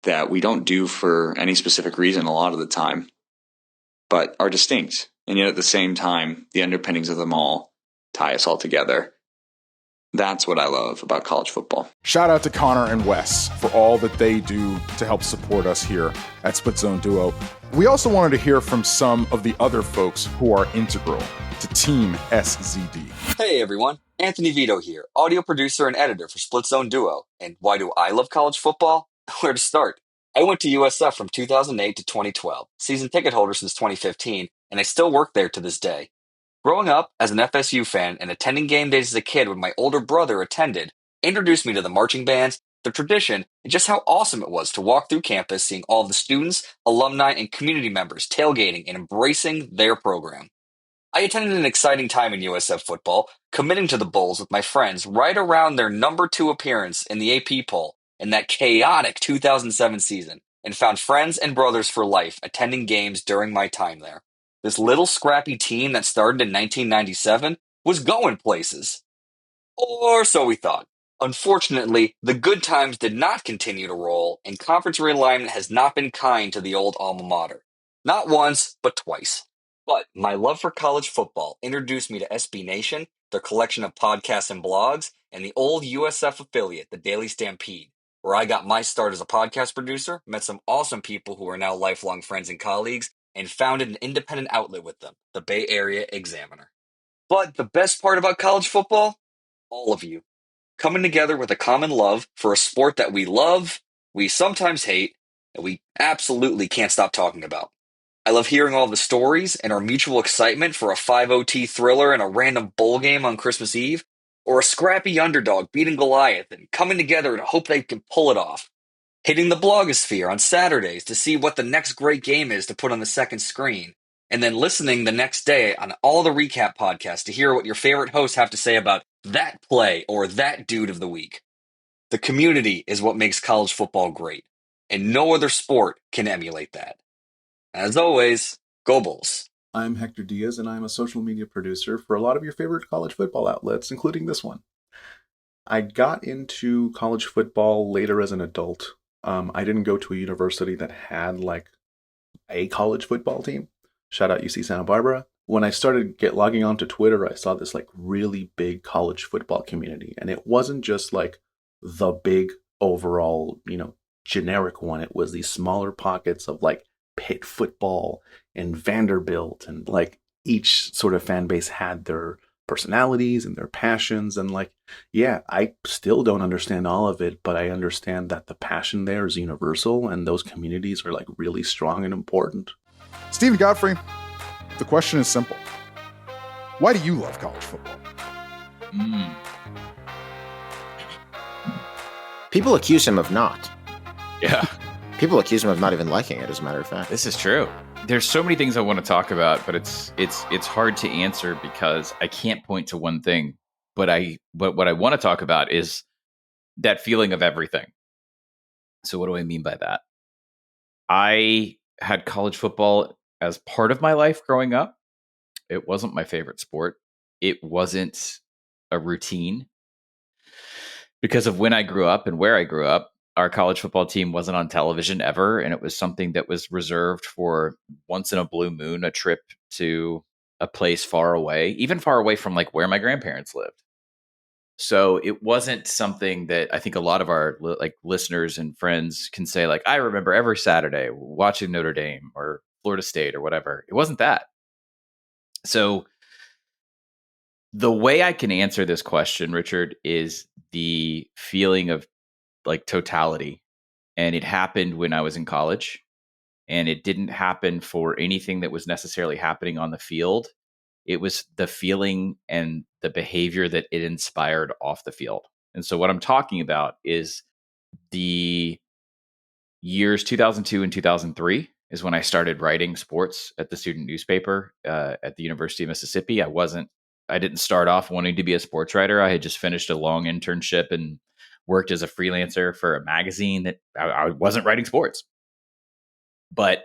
S16: that we don't do for any specific reason a lot of the time, but are distinct. And yet at the same time, the underpinnings of them all tie us all together. That's what I love about college football.
S1: Shout out to Connor and Wes for all that they do to help support us here at Split Zone Duo. We also wanted to hear from some of the other folks who are integral to Team SZD.
S17: Hey everyone, Anthony Vito here, audio producer and editor for Split Zone Duo. And why do I love college football? Where to start? I went to USF from 2008 to 2012, season ticket holder since 2015, and I still work there to this day. Growing up as an FSU fan and attending game days as a kid when my older brother attended introduced me to the marching bands, the tradition, and just how awesome it was to walk through campus seeing all of the students, alumni, and community members tailgating and embracing their program. I attended an exciting time in USF football, committing to the Bulls with my friends right around their number 2 appearance in the AP poll in that chaotic 2007 season, and found friends and brothers for life attending games during my time there. This little scrappy team that started in 1997 was going places. Or so we thought. Unfortunately, the good times did not continue to roll, and conference realignment has not been kind to the old alma mater. Not once, but twice. But my love for college football introduced me to SB Nation, their collection of podcasts and blogs, and the old USF affiliate, the Daily Stampede, where I got my start as a podcast producer, met some awesome people who are now lifelong friends and colleagues, and founded an independent outlet with them, the Bay Area Examiner. But the best part about college football? All of you. Coming together with a common love for a sport that we love, we sometimes hate, and we absolutely can't stop talking about. I love hearing all the stories and our mutual excitement for a 5-OT thriller and a random bowl game on Christmas Eve, or a scrappy underdog beating Goliath and coming together to hope they can pull it off. Hitting the blogosphere on Saturdays to see what the next great game is to put on the second screen, and then listening the next day on all the recap podcasts to hear what your favorite hosts have to say about that play or that dude of the week. The community is what makes college football great, and no other sport can emulate that. As always, go Bulls.
S18: I'm Hector Diaz, and I'm a social media producer for a lot of your favorite college football outlets, including this one. I got into college football later as an adult. I didn't go to a university that had like a college football team. Shout out UC Santa Barbara. When I started logging onto Twitter, I saw this like really big college football community, and it wasn't just like the big overall, generic one. It was these smaller pockets of like Pitt football and Vanderbilt, and like each sort of fan base had their personalities and their passions, and like, yeah, I still don't understand all of it, but I understand that the passion there is universal, and those communities are like really strong and important.
S1: Stephen Godfrey, the question is simple. Why do you love college football?
S2: People accuse him of not.
S19: Yeah.
S2: People accuse him of not even liking it, as a matter of fact.
S19: This is true. There's so many things I want to talk about, but it's hard to answer because I can't point to one thing. But what I want to talk about is that feeling of everything. So what do I mean by that? I had college football as part of my life growing up. It wasn't my favorite sport. It wasn't a routine. Because of when I grew up and where I grew up, our college football team wasn't on television ever, and it was something that was reserved for once in a blue moon, a trip to a place far away, even far away from like where my grandparents lived. So it wasn't something that I think a lot of our like listeners and friends can say, like, I remember every Saturday watching Notre Dame or Florida State or whatever. It wasn't that. So the way I can answer this question, Richard, is the feeling of like totality. And it happened when I was in college, and it didn't happen for anything that was necessarily happening on the field. It was the feeling and the behavior that it inspired off the field. And so what I'm talking about is the years 2002 and 2003 is when I started writing sports at the student newspaper at the University of Mississippi. I didn't start off wanting to be a sports writer. I had just finished a long internship and worked as a freelancer for a magazine that I wasn't writing sports. But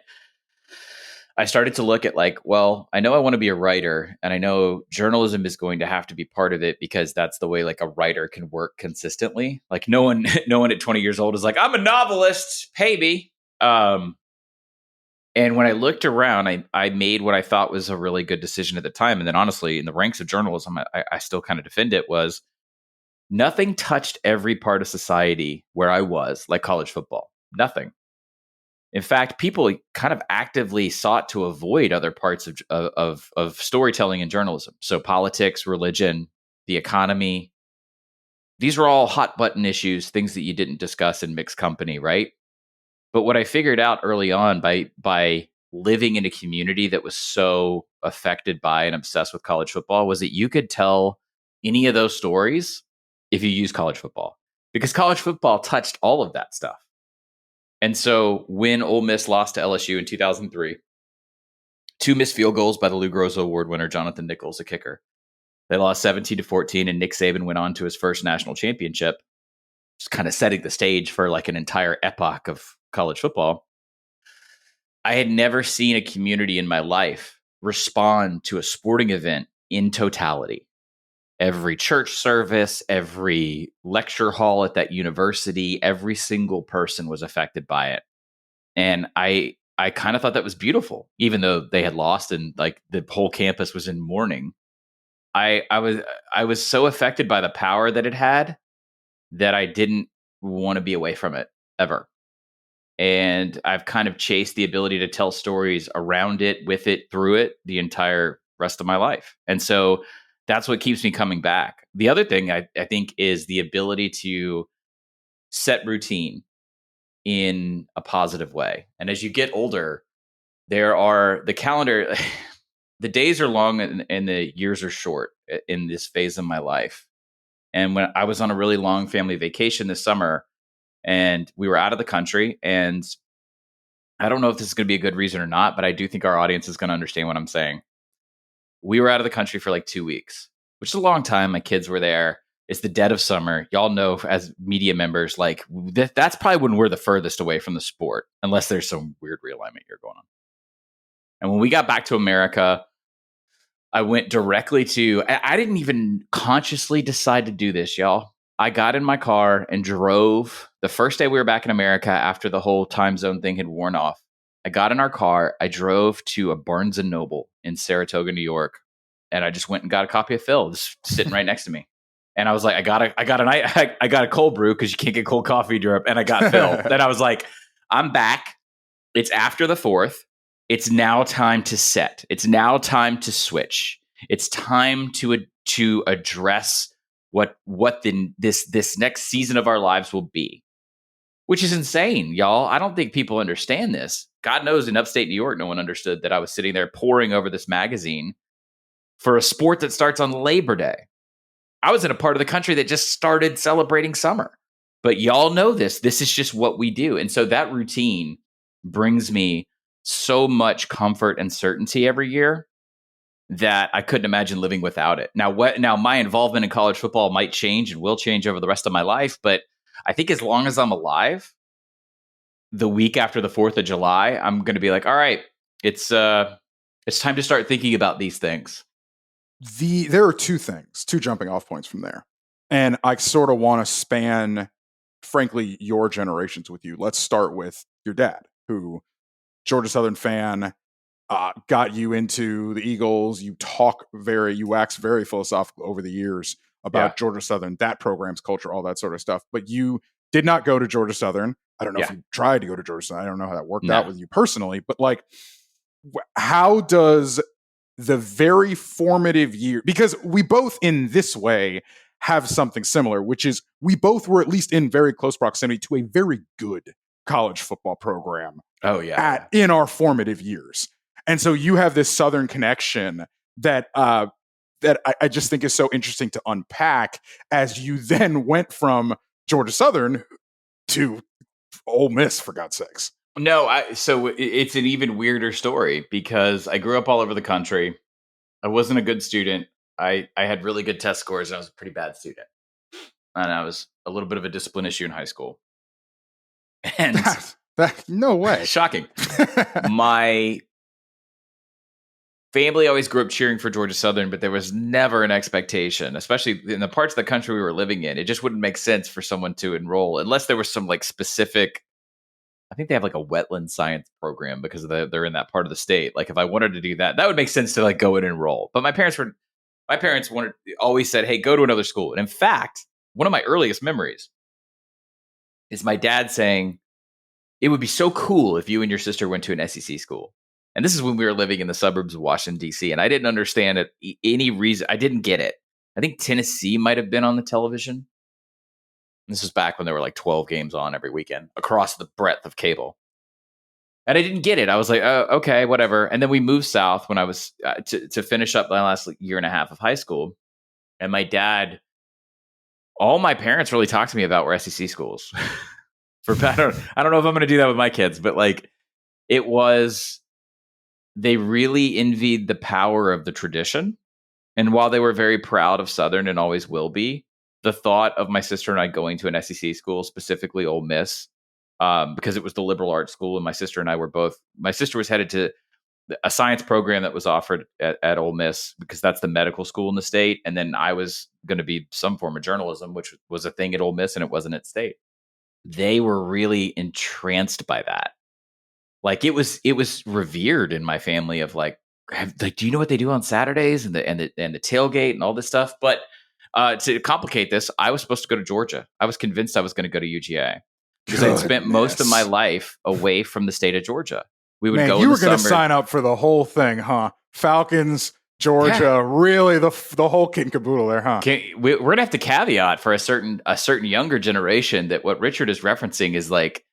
S19: I started to look at like, well, I know I want to be a writer, and I know journalism is going to have to be part of it because that's the way like a writer can work consistently. Like no one at 20 years old is like, I'm a novelist, pay me. And when I looked around, I made what I thought was a really good decision at the time. And then honestly, in the ranks of journalism, I still kind of defend it, was nothing touched every part of society where I was like college football. Nothing. In fact, people kind of actively sought to avoid other parts of storytelling and journalism. So politics, religion, the economy, these were all hot button issues, things that you didn't discuss in mixed company, right? But what I figured out early on by living in a community that was so affected by and obsessed with college football was that you could tell any of those stories if you use college football, because college football touched all of that stuff. And so when Ole Miss lost to LSU in 2003, 2 missed field goals by the Lou Groza Award winner, Jonathan Nichols, a kicker. They lost 17-14, and Nick Saban went on to his first national championship, just kind of setting the stage for like an entire epoch of college football. I had never seen a community in my life respond to a sporting event in totality. Every church service, every lecture hall at that university, every single person was affected by it. And I kind of thought that was beautiful, even though they had lost and like the whole campus was in mourning. I was so affected by the power that it had that I didn't want to be away from it ever. And I've kind of chased the ability to tell stories around it, with it, through it, the entire rest of my life. And so that's what keeps me coming back. The other thing I think is the ability to set routine in a positive way. And as you get older, the calendar, the days are long and the years are short in this phase of my life. And when I was on a really long family vacation this summer, and we were out of the country, and I don't know if this is going to be a good reason or not, but I do think our audience is going to understand what I'm saying. We were out of the country for like 2 weeks, which is a long time. My kids were there. It's the dead of summer. Y'all know as media members, like that's probably when we're the furthest away from the sport, unless there's some weird realignment here going on. And when we got back to America, I went directly to, I didn't even consciously decide to do this, y'all. I got in my car and drove the first day we were back in America after the whole time zone thing had worn off. I got in our car. I drove to a Barnes and Noble in Saratoga, New York, and I just went and got a copy of Phil, just sitting right next to me. And I was like, I got a cold brew because you can't get cold coffee in Europe, and I got Phil. Then I was like, I'm back. It's after the 4th. It's now time to set. It's now time to switch. It's time to address what this next season of our lives will be, which is insane, y'all. I don't think people understand this. God knows in upstate New York, no one understood that I was sitting there poring over this magazine for a sport that starts on Labor Day. I was in a part of the country that just started celebrating summer. But y'all know this. This is just what we do. And so that routine brings me so much comfort and certainty every year that I couldn't imagine living without it. Now, my involvement in college football might change and will change over the rest of my life, but I think as long as I'm alive, the week after the 4th of July, I'm going to be like, all right, it's time to start thinking about these things.
S1: There are two jumping off points from there. And I sort of want to span, frankly, your generations with you. Let's start with your dad, who, Georgia Southern fan, got you into the Eagles. You wax very philosophical over the years about Georgia Southern, that program's culture, all that sort of stuff. But you did not go to Georgia Southern. I don't know if you tried to go to Georgia Southern. I don't know how that worked out with you personally. But like, how does the very formative year, because we both in this way have something similar, which is we both were at least in very close proximity to a very good college football program. In our formative years. And so you have this Southern connection that I just think is so interesting to unpack as you then went from Georgia Southern to Ole Miss, for God's sakes.
S19: No, so it's an even weirder story because I grew up all over the country. I wasn't a good student. I had really good test scores, and I was a pretty bad student. And I was a little bit of a discipline issue in high school. And
S1: no way.
S19: Shocking. My family always grew up cheering for Georgia Southern, but there was never an expectation, especially in the parts of the country we were living in. It just wouldn't make sense for someone to enroll unless there was some like specific. I think they have like a wetland science program because they're in that part of the state. Like if I wanted to do that, that would make sense to like go and enroll. But my parents always said, "Hey, go to another school." And in fact, one of my earliest memories is my dad saying, "It would be so cool if you and your sister went to an SEC school." And this is when we were living in the suburbs of Washington, D.C. And I didn't understand it. Any reason. I didn't get it. I think Tennessee might have been on the television. This was back when there were like 12 games on every weekend across the breadth of cable. And I didn't get it. I was like, oh, okay, whatever. And then we moved south when I was to finish up my last year and a half of high school. And my dad, all my parents really talked to me about were SEC schools. I don't know if I'm going to do that with my kids, but like they really envied the power of the tradition. And while they were very proud of Southern and always will be, the thought of my sister and I going to an SEC school, specifically Ole Miss, because it was the liberal arts school, and my sister and I were both. My sister was headed to a science program that was offered at Ole Miss because that's the medical school in the state, and then I was going to be some form of journalism, which was a thing at Ole Miss, and it wasn't at State. They were really entranced by that. Like it was revered in my family of like, do you know what they do on Saturdays and the tailgate and all this stuff? But to complicate this, I was supposed to go to Georgia. I was convinced I was going to go to UGA because I had spent most of my life away from the state of Georgia. We would go.
S1: You were going to sign up for the whole thing, huh? Falcons, Georgia, really the whole kit and caboodle there, huh?
S19: We're going to have to caveat for a certain younger generation that what Richard is referencing is like,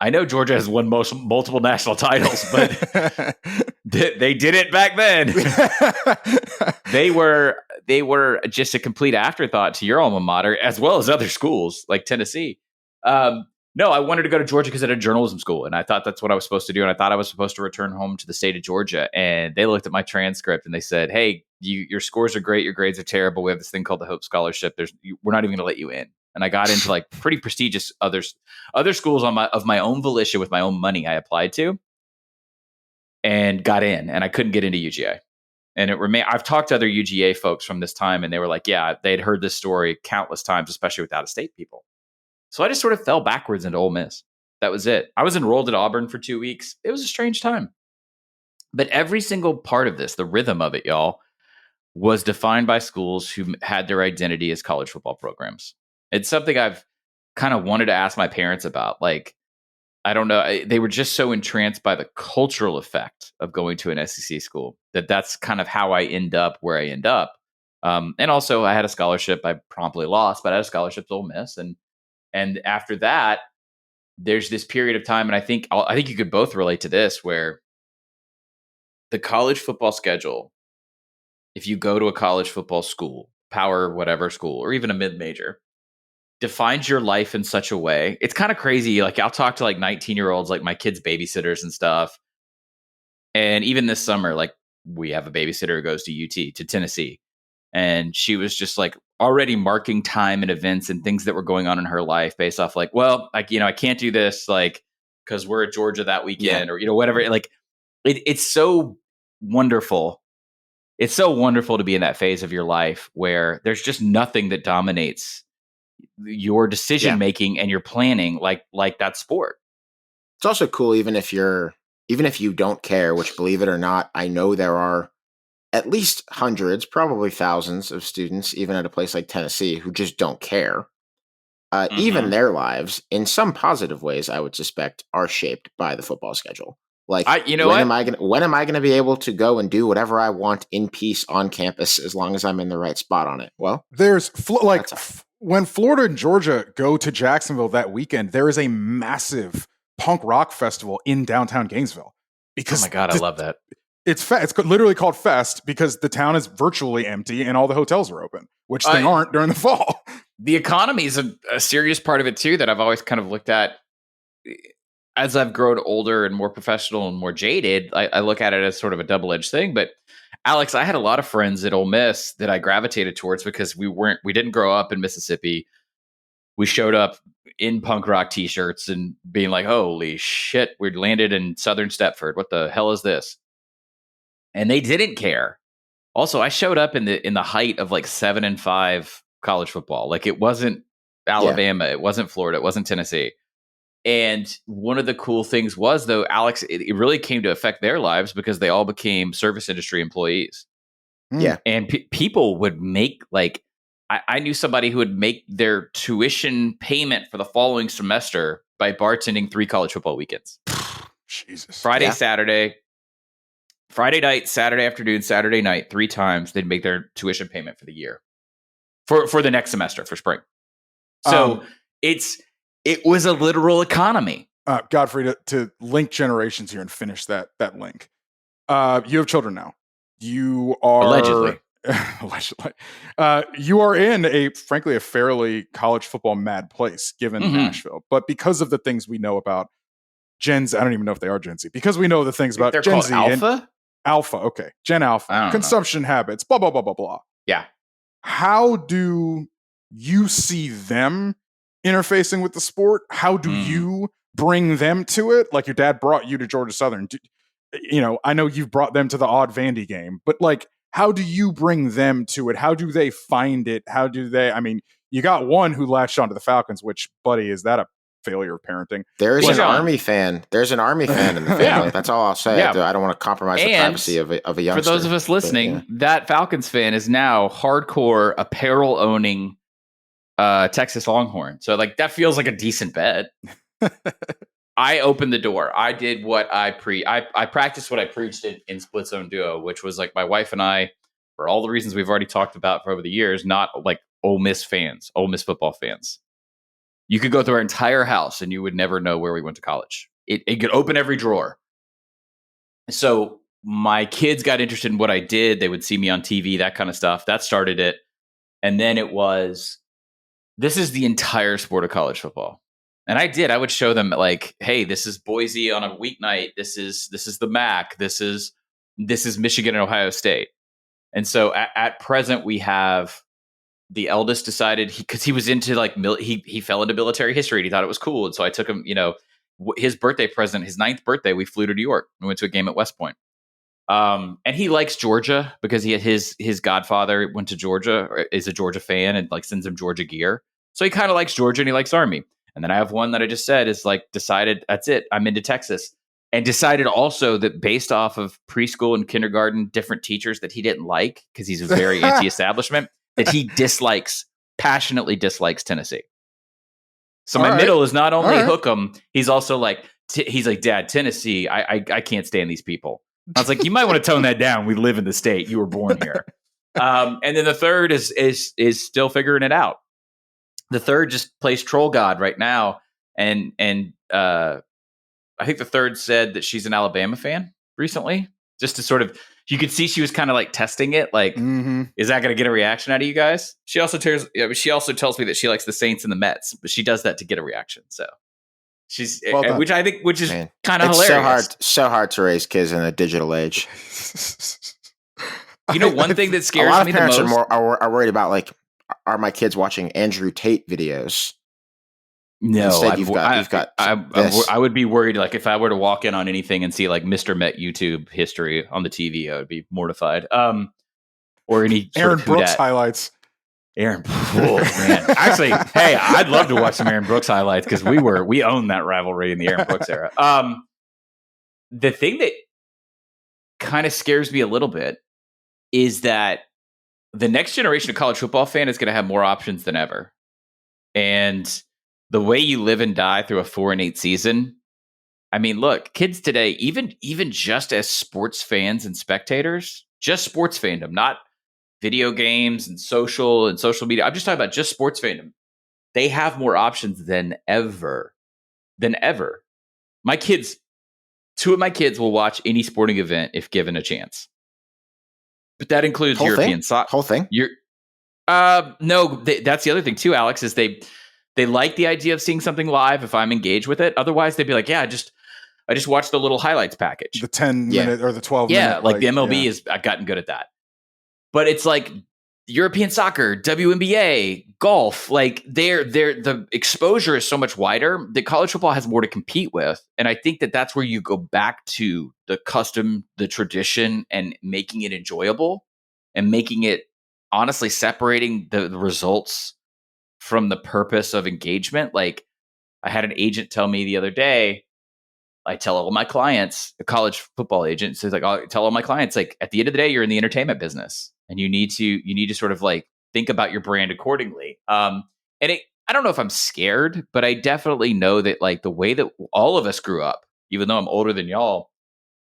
S19: I know Georgia has won multiple national titles, but they did it back then. They were just a complete afterthought to your alma mater, as well as other schools like Tennessee. No, I wanted to go to Georgia because I had a journalism school, and I thought that's what I was supposed to do. And I thought I was supposed to return home to the state of Georgia. And they looked at my transcript and they said, "Hey, your scores are great. Your grades are terrible. We have this thing called the Hope Scholarship. We're not even going to let you in." And I got into like pretty prestigious other schools of my own volition with my own money. I applied to and got in, and I couldn't get into UGA. And I've talked to other UGA folks from this time, and they were like, "Yeah, they'd heard this story countless times, especially with out-of-state people." So I just sort of fell backwards into Ole Miss. That was it. I was enrolled at Auburn for 2 weeks. It was a strange time, but every single part of this, the rhythm of it, y'all, was defined by schools who had their identity as college football programs. It's something I've kind of wanted to ask my parents about. Like, I don't know. They were just so entranced by the cultural effect of going to an SEC school that's kind of how I end up where I end up. And also, I had a scholarship. I promptly lost, but I had a scholarship to Ole Miss. And after that, there's this period of time, and I think you could both relate to this, where the college football schedule, if you go to a college football school, power whatever school, or even a mid-major, defines your life in such a way. It's kind of crazy. Like I'll talk to like 19-year-olds, like my kids' babysitters and stuff. And even this summer, like we have a babysitter who goes to UT, to Tennessee. And she was just like already marking time and events and things that were going on in her life based off like, well, like, I can't do this, like, because we're at Georgia that weekend or, whatever. Like it's so wonderful. It's so wonderful to be in that phase of your life where there's just nothing that dominates your decision making and your planning like that sport.
S2: It's also cool even if you don't care, which, believe it or not, I know there are at least hundreds, probably thousands of students, even at a place like Tennessee, who just don't care. Even their lives, in some positive ways, I would suspect, are shaped by the football schedule. Like, when am I going to be able to go and do whatever I want in peace on campus as long as I'm in the right spot on it? Well,
S1: there's when Florida and Georgia go to Jacksonville that weekend, there is a massive punk rock festival in downtown Gainesville. Because
S19: oh my God, I love that.
S1: It's literally called Fest because the town is virtually empty and all the hotels are open, which they aren't during the fall.
S19: The economy is a serious part of it too that I've always kind of looked at. as I've grown older and more professional and more jaded, I look at it as sort of a double-edged thing. But Alex, I had a lot of friends at Ole Miss that I gravitated towards because we didn't grow up in Mississippi. We showed up in punk rock t-shirts and being like, holy shit, we landed in Southern Stepford. What the hell is this? And they didn't care. Also, I showed up in the height of like 7-5 college football. Like it wasn't Alabama, it wasn't Florida, it wasn't Tennessee. And one of the cool things was, though, Alex, it really came to affect their lives because they all became service industry employees.
S2: Yeah.
S19: And people would make like, I knew somebody who would make their tuition payment for the following semester by bartending 3 college football weekends.
S1: Jesus.
S19: Friday night, Saturday afternoon, Saturday night, 3 times they'd make their tuition payment for the year for the next semester for spring. So it was a literal economy.
S1: Godfrey, to link generations here and finish that link. You have children now. You are
S19: allegedly.
S1: You are in frankly a fairly college football mad place given Nashville, but because of the things we know about Gen Z, I don't even know if they are Gen Z, because we know the things about
S19: They're
S1: Gen
S19: called
S1: Z.
S19: Alpha?
S1: Alpha, okay. Gen Alpha. Consumption habits, blah, blah, blah, blah, blah.
S19: Yeah.
S1: How do you see them interfacing with the sport? How do you bring them to it? Like your dad brought you to Georgia Southern. I know you've brought them to the odd Vandy game, but like, how do you bring them to it? How do they find it? How do they, you got one who latched onto the Falcons, which, buddy, is that a failure of parenting?
S2: There's an Army fan. There's an Army fan in the family. That's all I'll say.
S19: Yeah.
S2: I don't want to compromise the privacy of a youngster.
S19: For those of us listening, that Falcons fan is now hardcore apparel owning Texas Longhorn. So like that feels like a decent bet. I opened the door. I did what I practiced what I preached in Split Zone Duo, which was like my wife and I, for all the reasons we've already talked about for over the years, not like Ole Miss fans, Ole Miss football fans. You could go through our entire house and you would never know where we went to college. It could open every drawer. So my kids got interested in what I did. They would see me on TV, that kind of stuff. That started it. And then it was, this is the entire sport of college football. And I would show them like, hey, this is Boise on a weeknight. This is the MAC. This is Michigan and Ohio State. And so at present, we have the eldest decided because he was into like he fell into military history and he thought it was cool. And so I took him, his birthday present, his 9th birthday, we flew to New York. We went to a game at West Point. And he likes Georgia because he had his godfather went to Georgia, or is a Georgia fan, and like sends him Georgia gear. So he kind of likes Georgia and he likes Army. And then I have one that I just said is like decided that's it. I'm into Texas, and decided also that based off of preschool and kindergarten, different teachers that he didn't like because he's very anti-establishment, that he passionately dislikes Tennessee. So my middle is not only hook 'em, he's also like, he's like, Dad, Tennessee, I can't stand these people. I was like, you might want to tone that down. We live in the state. You were born here. And then the third is still figuring it out. The third just plays troll god right now. And I think the third said that she's an Alabama fan recently, just to sort of, you could see she was kind of like testing it. Like, is that going to get a reaction out of you guys? She also tells me that she likes the Saints and the Mets, but she does that to get a reaction. So she's, which is kind of hilarious.
S2: So hard to raise kids in a digital age.
S19: One thing that scares me the most.
S2: A lot of parents are worried about like, are my kids watching Andrew Tate videos?
S19: No,
S2: Instead,
S19: I would be worried. Like if I were to walk in on anything and see like Mr. Met YouTube history on the TV, I would be mortified. Or any
S1: Aaron Brooks highlights.
S19: Man. Actually, hey, I'd love to watch some Aaron Brooks highlights because we own that rivalry in the Aaron Brooks era. The thing that kind of scares me a little bit is that the next generation of college football fan is going to have more options than ever. And the way you live and die through a 4-8 season. I mean, look, kids today, even just as sports fans and spectators, just sports fandom, not video games and social media. I'm just talking about just sports fandom. They have more options than ever. My kids, 2 of my kids will watch any sporting event if given a chance. But that includes European soccer.
S2: Whole thing?
S19: No, that's the other thing too, Alex, is They like the idea of seeing something live if I'm engaged with it. Otherwise, they'd be like, yeah, I just watched the little highlights package.
S1: The 10-minute or the 12-minute.
S19: Yeah, like the MLB I've gotten good at that. But it's like European soccer, WNBA, golf, like the exposure is so much wider that college football has more to compete with. And I think that's where you go back to the custom, the tradition, and making it enjoyable and making it honestly separating the results from the purpose of engagement. Like I had an agent tell me the other day, I tell all my clients, a college football agent says like, I'll tell all my clients, like at the end of the day, you're in the entertainment business and you need to sort of like think about your brand accordingly. I don't know if I'm scared, but I definitely know that like the way that all of us grew up, even though I'm older than y'all,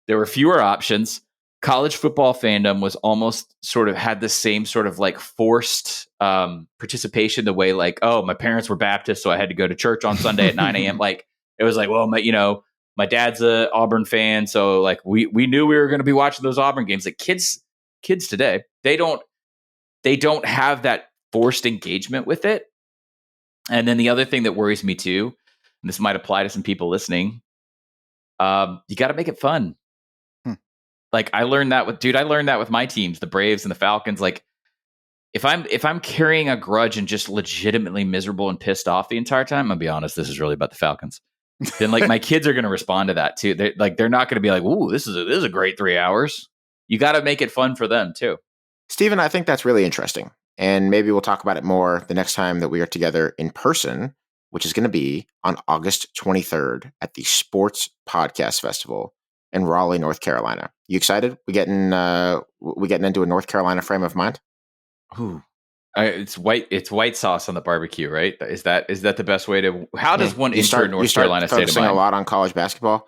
S19: there were fewer options. College football fandom was almost sort of had the same sort of like forced participation, the way like, oh, my parents were Baptist, so I had to go to church on Sunday at 9 a.m. Like it was like, well, my dad's a Auburn fan, so like we knew we were going to be watching those Auburn games. Like kids today, they don't have that forced engagement with it. And then the other thing that worries me too, and this might apply to some people listening, you got to make it fun. Like I learned that with my teams, the Braves and the Falcons. Like if I'm carrying a grudge and just legitimately miserable and pissed off the entire time, I'll be honest, this is really about the Falcons. Then like my kids are going to respond to that too. They're not going to be like, "Ooh, this is a great 3 hours." You got to make it fun for them too.
S2: Stephen, I think that's really interesting. And maybe we'll talk about it more the next time that we are together in person, which is going to be on August 23rd at the Sports Podcast Festival in Raleigh, North Carolina. You excited? We getting into a North Carolina frame of mind?
S19: Ooh. It's white sauce on the barbecue, right? Is that the best way to? How does one enter North Carolina state of mind?
S2: A lot on college basketball.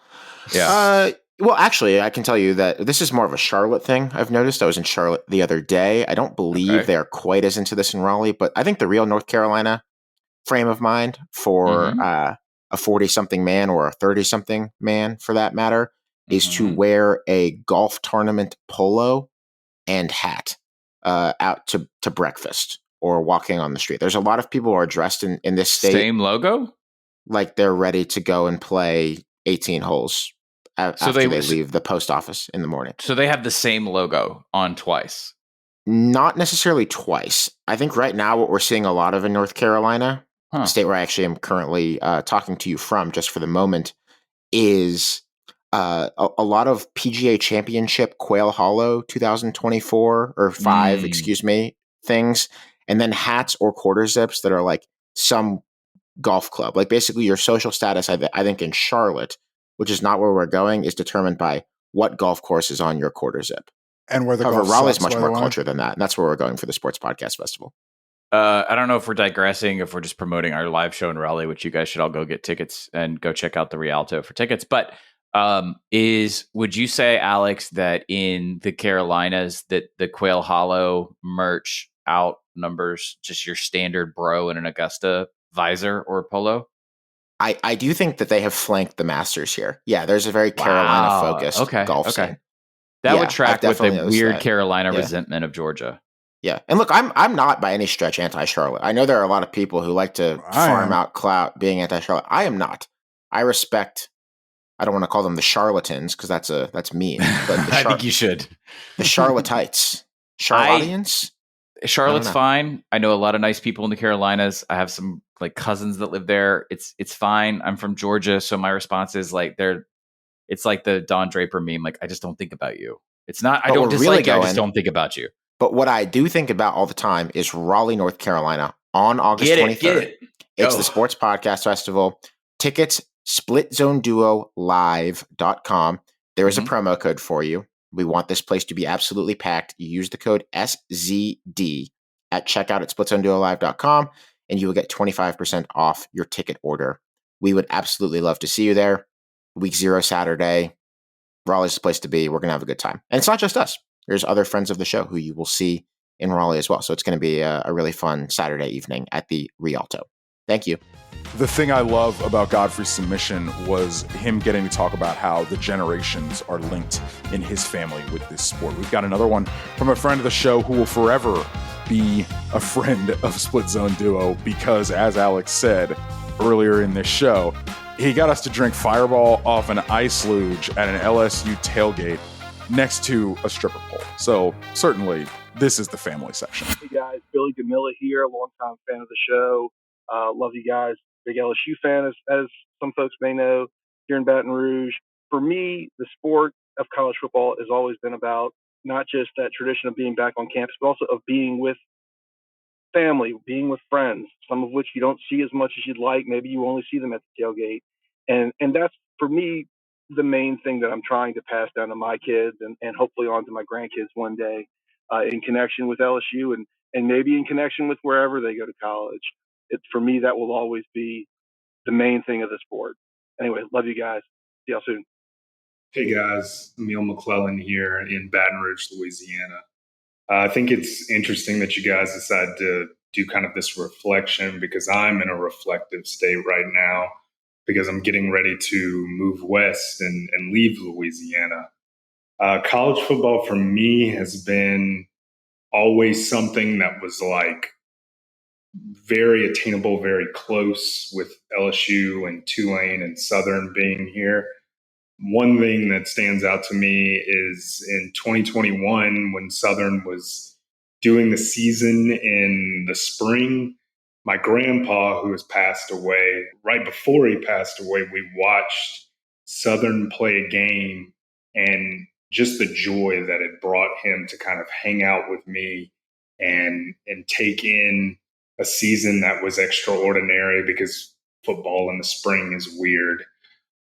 S19: Yeah.
S2: Well, actually, I can tell you that this is more of a Charlotte thing. I've noticed. I was in Charlotte the other day. I don't believe they are quite as into this in Raleigh, but I think the real North Carolina frame of mind for a 40-something man or a 30-something man, for that matter, is to wear a golf tournament polo and hat out to breakfast or walking on the street. There's a lot of people who are dressed in this state.
S19: Same logo?
S2: Like they're ready to go and play 18 holes after they leave the post office in the morning.
S19: So they have the same logo on twice?
S2: Not necessarily twice. I think right now what we're seeing a lot of in North Carolina, the state where I actually am currently talking to you from just for the moment, is a lot of PGA Championship Quail Hollow 2024 or 5, things, and then hats or quarter zips that are like some golf club. Like basically your social status, I think in Charlotte, which is not where we're going, is determined by what golf course is on your quarter zip.
S1: And where the
S2: However,
S1: golf
S2: Raleigh's
S1: sucks,
S2: much more culture than that, and that's where we're going for the Sports Podcast Festival.
S19: I don't know if we're digressing, if we're just promoting our live show in Raleigh, which you guys should all go get tickets and go check out the Rialto for tickets. But would you say, Alex, that in the Carolinas that the Quail Hollow merch outnumbers just your standard bro in an Augusta visor or polo?
S2: I do think that they have flanked the Masters here. Yeah, there's a very Carolina-focused golf scene.
S19: That would track with the weird Carolina resentment of Georgia.
S2: Yeah, and look, I'm not by any stretch anti-Charlotte. I know there are a lot of people who like to farm out clout being anti-Charlotte. I am not. I respect. I don't want to call them the charlatans because that's mean. But
S19: I think you should.
S2: The Charlottites, Charlottians.
S19: Charlotte's fine. I know a lot of nice people in the Carolinas. I have some like cousins that live there. It's fine. I'm from Georgia, so my response is like it's like the Don Draper meme. Like I just don't think about you. It's not. I don't dislike you. I just don't think about you.
S2: But what I do think about all the time is Raleigh, North Carolina on August 23rd. It's the Sports Podcast Festival. Tickets, splitzoneduolive.com. There is a promo code for you. We want this place to be absolutely packed. You use the code SZD at checkout at splitzoneduolive.com, and you will get 25% off your ticket order. We would absolutely love to see you there. Week 0 Saturday. Raleigh's the place to be. We're going to have a good time. And it's not just us. There's other friends of the show who you will see in Raleigh as well. So it's going to be a really fun Saturday evening at the Rialto. Thank you.
S1: The thing I love about Godfrey's submission was him getting to talk about how the generations are linked in his family with this sport. We've got another one from a friend of the show who will forever be a friend of Split Zone Duo because, as Alex said earlier in this show, he got us to drink Fireball off an ice luge at an LSU tailgate next to a stripper pole. So certainly this is the family section.
S20: Hey guys, Billy Gamilla here, longtime fan of the show. Love you guys. Big LSU fan, as some folks may know, here in Baton Rouge. For me, the sport of college football has always been about not just that tradition of being back on campus, but also of being with family, being with friends, some of which you don't see as much as you'd like. Maybe you only see them at the tailgate. And that's, for me, the main thing that I'm trying to pass down to my kids and hopefully on to my grandkids one day, in connection with LSU and maybe in connection with wherever they go to college. For me, that will always be the main thing of the sport. Anyway, love you guys. See y'all soon.
S21: Hey guys, Emil McClellan here in Baton Rouge, Louisiana. I think it's interesting that you guys decided to do kind of this reflection because I'm in a reflective state right now because I'm getting ready to move west and leave Louisiana. College football for me has been always something that was like very attainable, very close with LSU and Tulane and Southern being here. One thing that stands out to me is in 2021, when Southern was doing the season in the spring, my grandpa, who has passed away, right before he passed away, we watched Southern play a game, and just the joy that it brought him to kind of hang out with me and take in a season that was extraordinary because football in the spring is weird.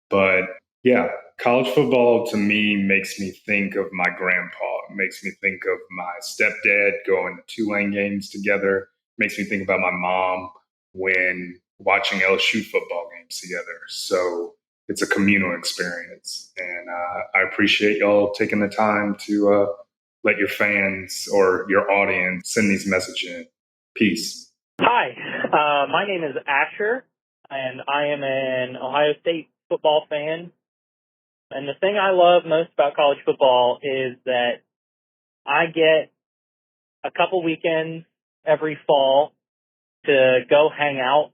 S21: But yeah, college football to me makes me think of my grandpa. It makes me think of my stepdad going to Tulane games together. It makes me think about my mom when watching LSU football games together. So it's a communal experience. And I appreciate y'all taking the time to let your fans or your audience send these messages in. Peace.
S22: Hi, my name is Asher, and I am an Ohio State football fan. And the thing I love most about college football is that I get a couple weekends every fall to go hang out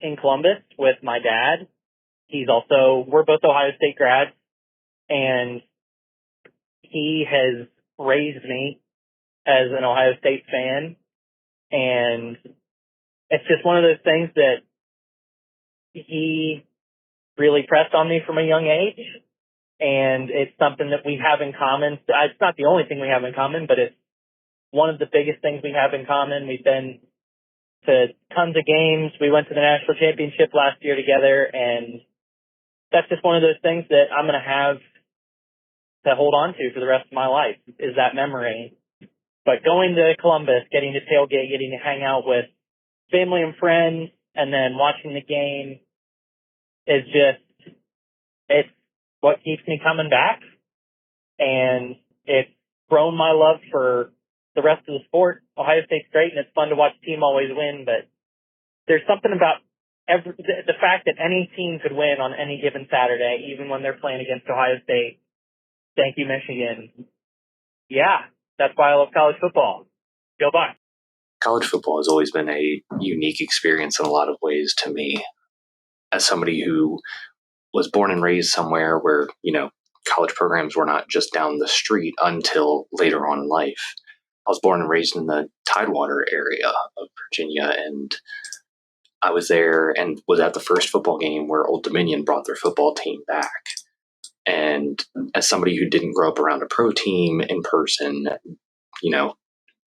S22: in Columbus with my dad. We're both Ohio State grads, and he has raised me as an Ohio State fan. And it's just one of those things that he really pressed on me from a young age. And it's something that we have in common. It's not the only thing we have in common, but it's one of the biggest things we have in common. We've been to tons of games. We went to the national championship last year together, and that's just one of those things that I'm going to have to hold on to for the rest of my life, is that memory. But going to Columbus, getting to tailgate, getting to hang out with family and friends, and then watching the game is just, it's what keeps me coming back. And it's grown my love for the rest of the sport. Ohio State's great, and it's fun to watch the team always win, but there's something about the fact that any team could win on any given Saturday, even when they're playing against Ohio State. Thank you, Michigan. Yeah, that's why I love college football. Go Bucks.
S23: College football has always been a unique experience in a lot of ways to me. As somebody who was born and raised somewhere where, college programs were not just down the street until later on in life. I was born and raised in the Tidewater area of Virginia, and I was there and was at the first football game where Old Dominion brought their football team back. And as somebody who didn't grow up around a pro team in person,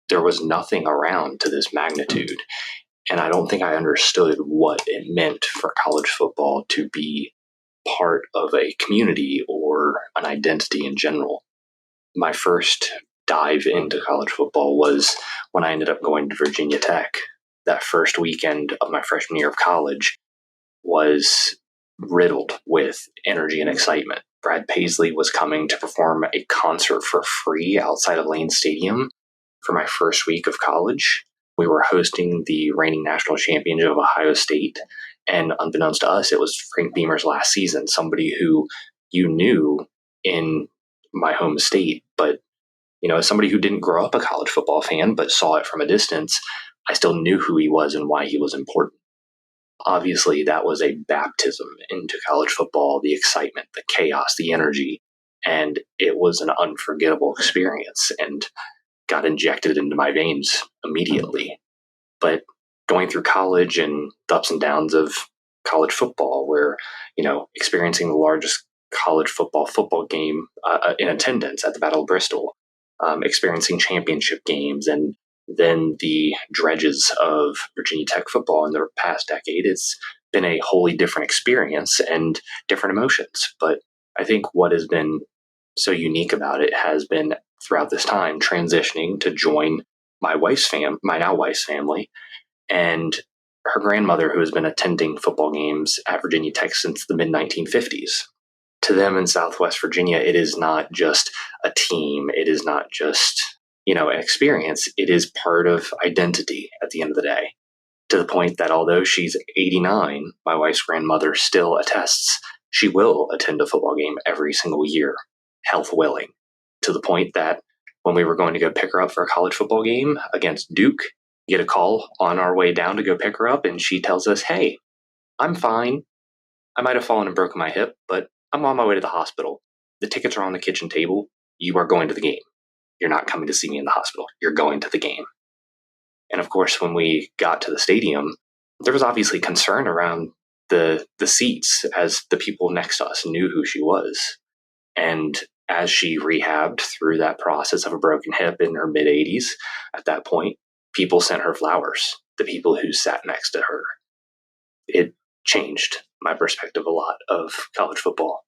S23: there was nothing around to this magnitude. And I don't think I understood what it meant for college football to be part of a community or an identity in general. My first dive into college football was when I ended up going to Virginia Tech. That first weekend of my freshman year of college was riddled with energy and excitement. Brad Paisley was coming to perform a concert for free outside of Lane Stadium for my first week of college. We were hosting the reigning national champion of Ohio State. And unbeknownst to us, it was Frank Beamer's last season, somebody who you knew in my home state, but As somebody who didn't grow up a college football fan, but saw it from a distance, I still knew who he was and why he was important. Obviously, that was a baptism into college football, the excitement, the chaos, the energy. And it was an unforgettable experience and got injected into my veins immediately. But going through college and the ups and downs of college football, where, experiencing the largest college football game in attendance at the Battle of Bristol, experiencing championship games, and then the dredges of Virginia Tech football in the past decade, it's been a wholly different experience and different emotions. But I think what has been so unique about it has been throughout this time transitioning to join my now wife's family, and her grandmother, who has been attending football games at Virginia Tech since the mid 1950s. To them in Southwest Virginia, it is not just a team. It is not just, an experience. It is part of identity at the end of the day. To the point that although she's 89, my wife's grandmother still attests she will attend a football game every single year, health willing. To the point that when we were going to go pick her up for a college football game against Duke, get a call on our way down to go pick her up, and she tells us, "Hey, I'm fine. I might have fallen and broken my hip, but I'm on my way to the hospital. The tickets are on the kitchen table. You are going to the game. You're not coming to see me in the hospital. You're going to the game." And of course, when we got to the stadium, there was obviously concern around the seats, as the people next to us knew who she was. And as she rehabbed through that process of a broken hip in her mid 80s, at that point, people sent her flowers, the people who sat next to her. It changed my perspective a lot of college football.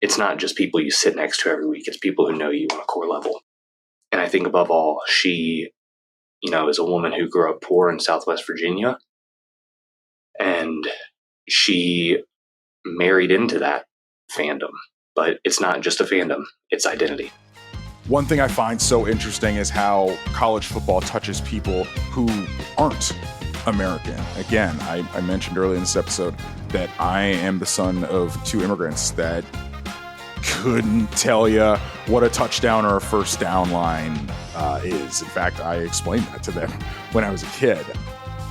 S23: It's not just people you sit next to every week, it's people who know you on a core level. And I think above all, she, is a woman who grew up poor in Southwest Virginia, and she married into that fandom. But it's not just a fandom, it's identity.
S1: One thing I find so interesting is how college football touches people who aren't American. Again, I mentioned earlier in this episode that I am the son of two immigrants that couldn't tell you what a touchdown or a first down line is. In fact, I explained that to them when I was a kid.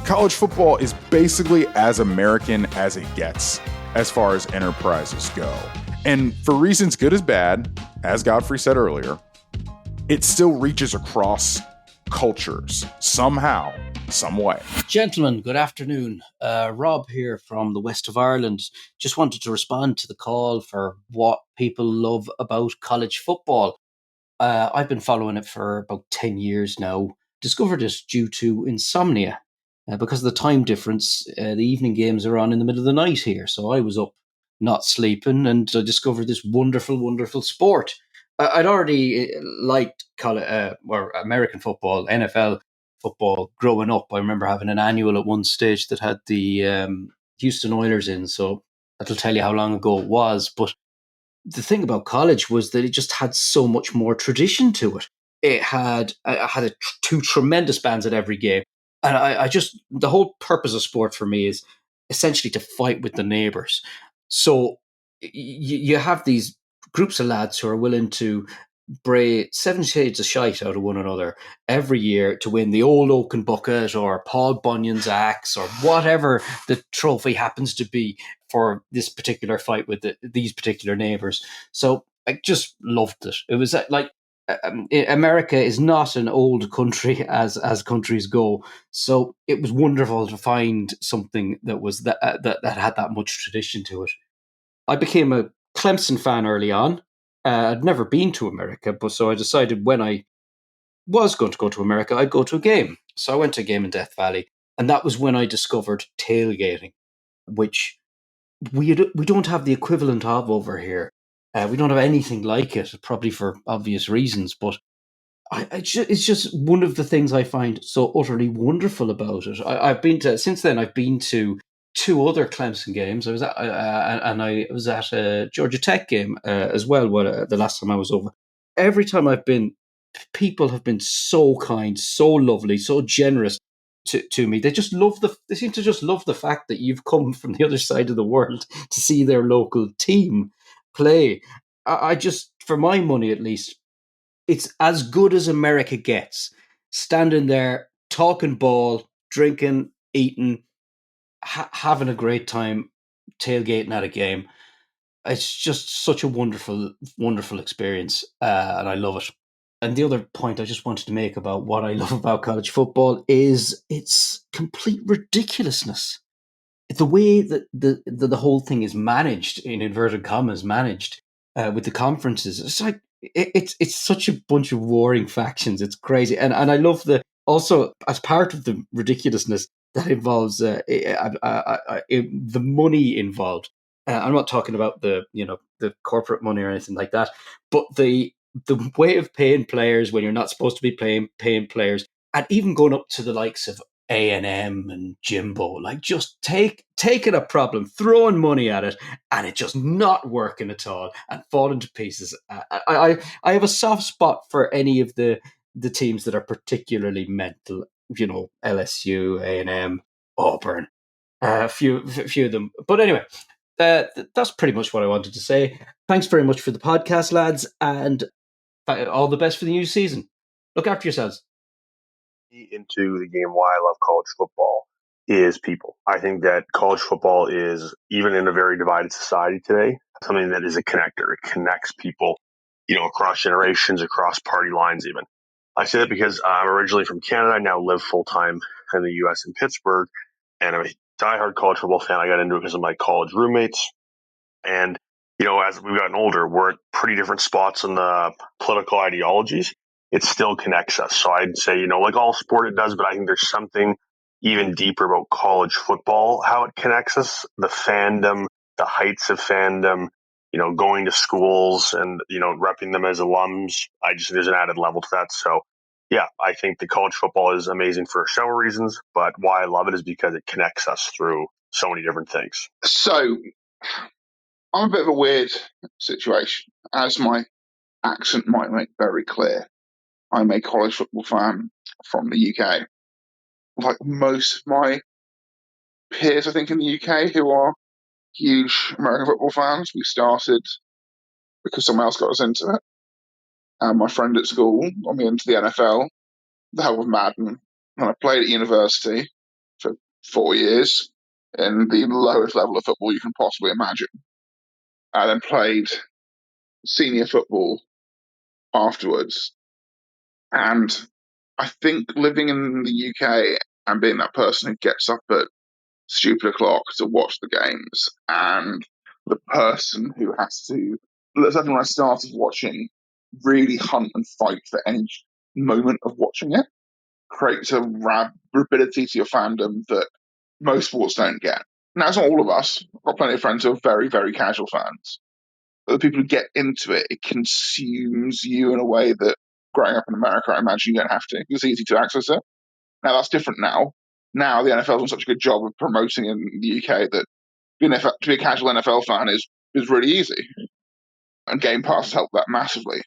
S1: College football is basically as American as it gets as far as enterprises go. And for reasons good as bad, as Godfrey said earlier, it still reaches across cultures somehow, some way.
S3: Gentlemen, good afternoon. Rob here from the west of Ireland. Just wanted to respond to the call for what people love about college football. I've been following it for about 10 years now. Discovered it due to insomnia. Because of the time difference, the evening games are on in the middle of the night here. So I was up not sleeping, and I discovered this wonderful, wonderful sport. I'd already liked or American football, NFL football growing up. I remember having an annual at one stage that had the Houston Oilers in, so that'll tell you how long ago it was. But the thing about college was that it just had so much more tradition to it. It had two tremendous bands at every game. And I just, the whole purpose of sport for me is essentially to fight with the neighbours. So you have these groups of lads who are willing to bray 7 shades of shite out of one another every year to win the Old Oaken Bucket or Paul Bunyan's axe or whatever the trophy happens to be for this particular fight with these particular neighbours. So I just loved it. It was like, America is not an old country as countries go, so it was wonderful to find something that was that had that much tradition to it. I became a Clemson fan early on. I'd never been to America, but so I decided when I was going to go to America, I'd go to a game. So I went to a game in Death Valley, and that was when I discovered tailgating, which we don't have the equivalent of over here. We don't have anything like it, probably for obvious reasons, but it's just one of the things I find so utterly wonderful about it. I've been to two other Clemson games. I was at a Georgia Tech game as well. The last time I was over, every time I've been, people have been so kind, so lovely, so generous to me. They seem to just love the fact that you've come from the other side of the world to see their local team play. I just, for my money at least, it's as good as America gets. Standing there, talking ball, drinking, eating, having a great time, tailgating at a game. It's just such a wonderful, wonderful experience, and I love it. And the other point I just wanted to make about what I love about college football is its complete ridiculousness. The way that the whole thing is managed, in inverted commas, managed with the conferences. It's like it's such a bunch of warring factions. It's crazy, and I love the also as part of the ridiculousness that involves the money involved. I'm not talking about the corporate money or anything like that, but the way of paying players when you're not supposed to be paying players, and even going up to the likes of A&M and Jimbo, like just taking a problem, throwing money at it, and it just not working at all and falling to pieces. I have a soft spot for any of the teams that are particularly mental. LSU, A&M, Auburn, a few of them. But anyway, that's pretty much what I wanted to say. Thanks very much for the podcast, lads, and all the best for the new season. Look after yourselves.
S4: Into the game why I love college football is people. I think that college football is, even in a very divided society today, something that is a connector. It connects people, across generations, across party lines even. I say that because I'm originally from Canada. I now live full-time in the U.S. in Pittsburgh, and I'm a diehard college football fan. I got into it because of my college roommates. And, as we've gotten older, we're at pretty different spots in the political ideologies. It still connects us. So I'd say, like all sport it does, but I think there's something even deeper about college football, how it connects us, the fandom, the heights of fandom, going to schools and, repping them as alums. I just think there's an added level to that. So yeah, I think the college football is amazing for several reasons, but why I love it is because it connects us through so many different things.
S5: So I'm a bit of a weird situation, as my accent might make very clear. I'm a college football fan from the UK. Like most of my peers, I think, in the UK who are huge American football fans, we started because someone else got us into it. And my friend at school got me into the NFL, the help of Madden. And I played at university for 4 years in the lowest level of football you can possibly imagine. I then played senior football afterwards. And I think living in the UK and being that person who gets up at stupid o'clock to watch the games, and the person who has to, certainly when I started watching, really hunt and fight for any moment of watching it, creates a rapidity to your fandom that most sports don't get. Now, it's not all of us. I've got plenty of friends who are very, very casual fans. But the people who get into it, it consumes you in a way that growing up in America, I imagine you don't have to. It's easy to access it. Now, that's different now. Now, the NFL's done such a good job of promoting in the UK that to be a casual NFL fan is really easy. And Game Pass has helped that massively.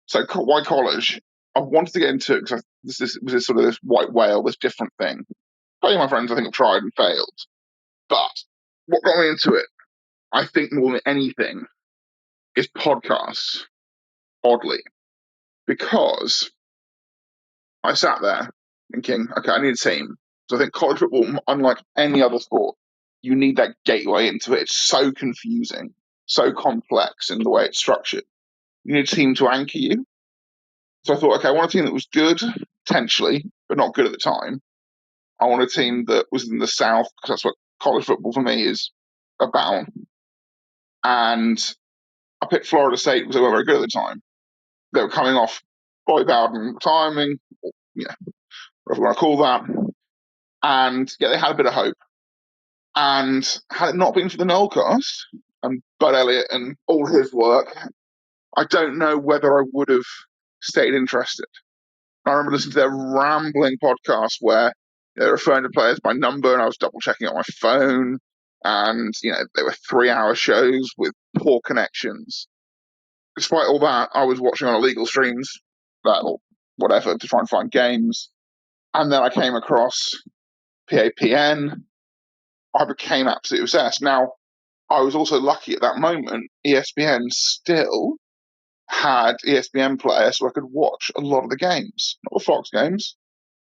S5: So why college? I wanted to get into it because this was this sort of this white whale, this different thing. Plenty of my friends, I think, have tried and failed. But what got me into it, I think more than anything, is podcasts, oddly. Because I sat there thinking, okay, I need a team. So I think college football, unlike any other sport, you need that gateway into it. It's so confusing, so complex in the way it's structured. You need a team to anchor you. So I thought, okay, I want a team that was good, potentially, but not good at the time. I want a team that was in the South, because that's what college football for me is about. And I picked Florida State because they were very good at the time. They were coming off Bobby Bowden retiring, or, whatever you want to call that. And yeah, they had a bit of hope. And had it not been for the Noelcast and Bud Elliott and all his work, I don't know whether I would have stayed interested. I remember listening to their rambling podcast where they were referring to players by number, and I was double checking on my phone. And, they were 3-hour shows with poor connections. Despite all that, I was watching on illegal streams, or whatever, to try and find games. And then I came across PAPN. I became absolutely obsessed. Now, I was also lucky at that moment. ESPN still had ESPN Player so I could watch a lot of the games. Not the Fox games,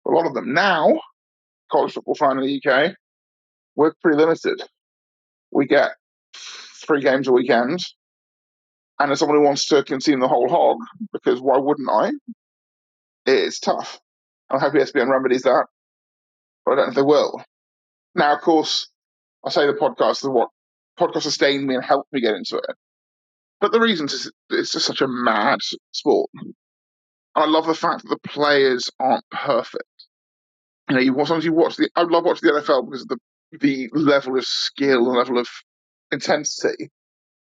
S5: but a lot of them. Now, college football fan in the UK, we're pretty limited. We get 3 games a weekend. And as someone who wants to consume the whole hog, because why wouldn't I? It's tough. I hope ESPN remedies that, but I don't know if they will. Now, of course, I say the podcast is what podcast sustained me and helped me get into it. But the reason is it's just such a mad sport. And I love the fact that the players aren't perfect. You know, sometimes you watch I love watching the NFL because of the level of skill and level of intensity.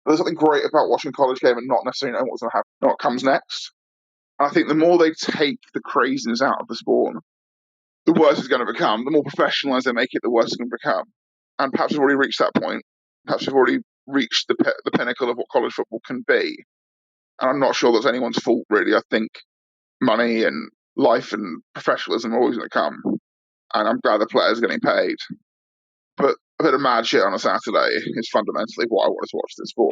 S5: But there's something great about watching a college game and not necessarily knowing what's going to happen, what comes next. And I think the more they take the craziness out of the sport, the worse it's going to become. The more professionalised they make it, the worse it's going to become. And perhaps we've already reached that point. Perhaps we've already reached the pinnacle of what college football can be. And I'm not sure that's anyone's fault, really. I think money and life and professionalism are always going to come. And I'm glad the players are getting paid. But a bit of mad shit on a Saturday is fundamentally what I wanted to watch this for.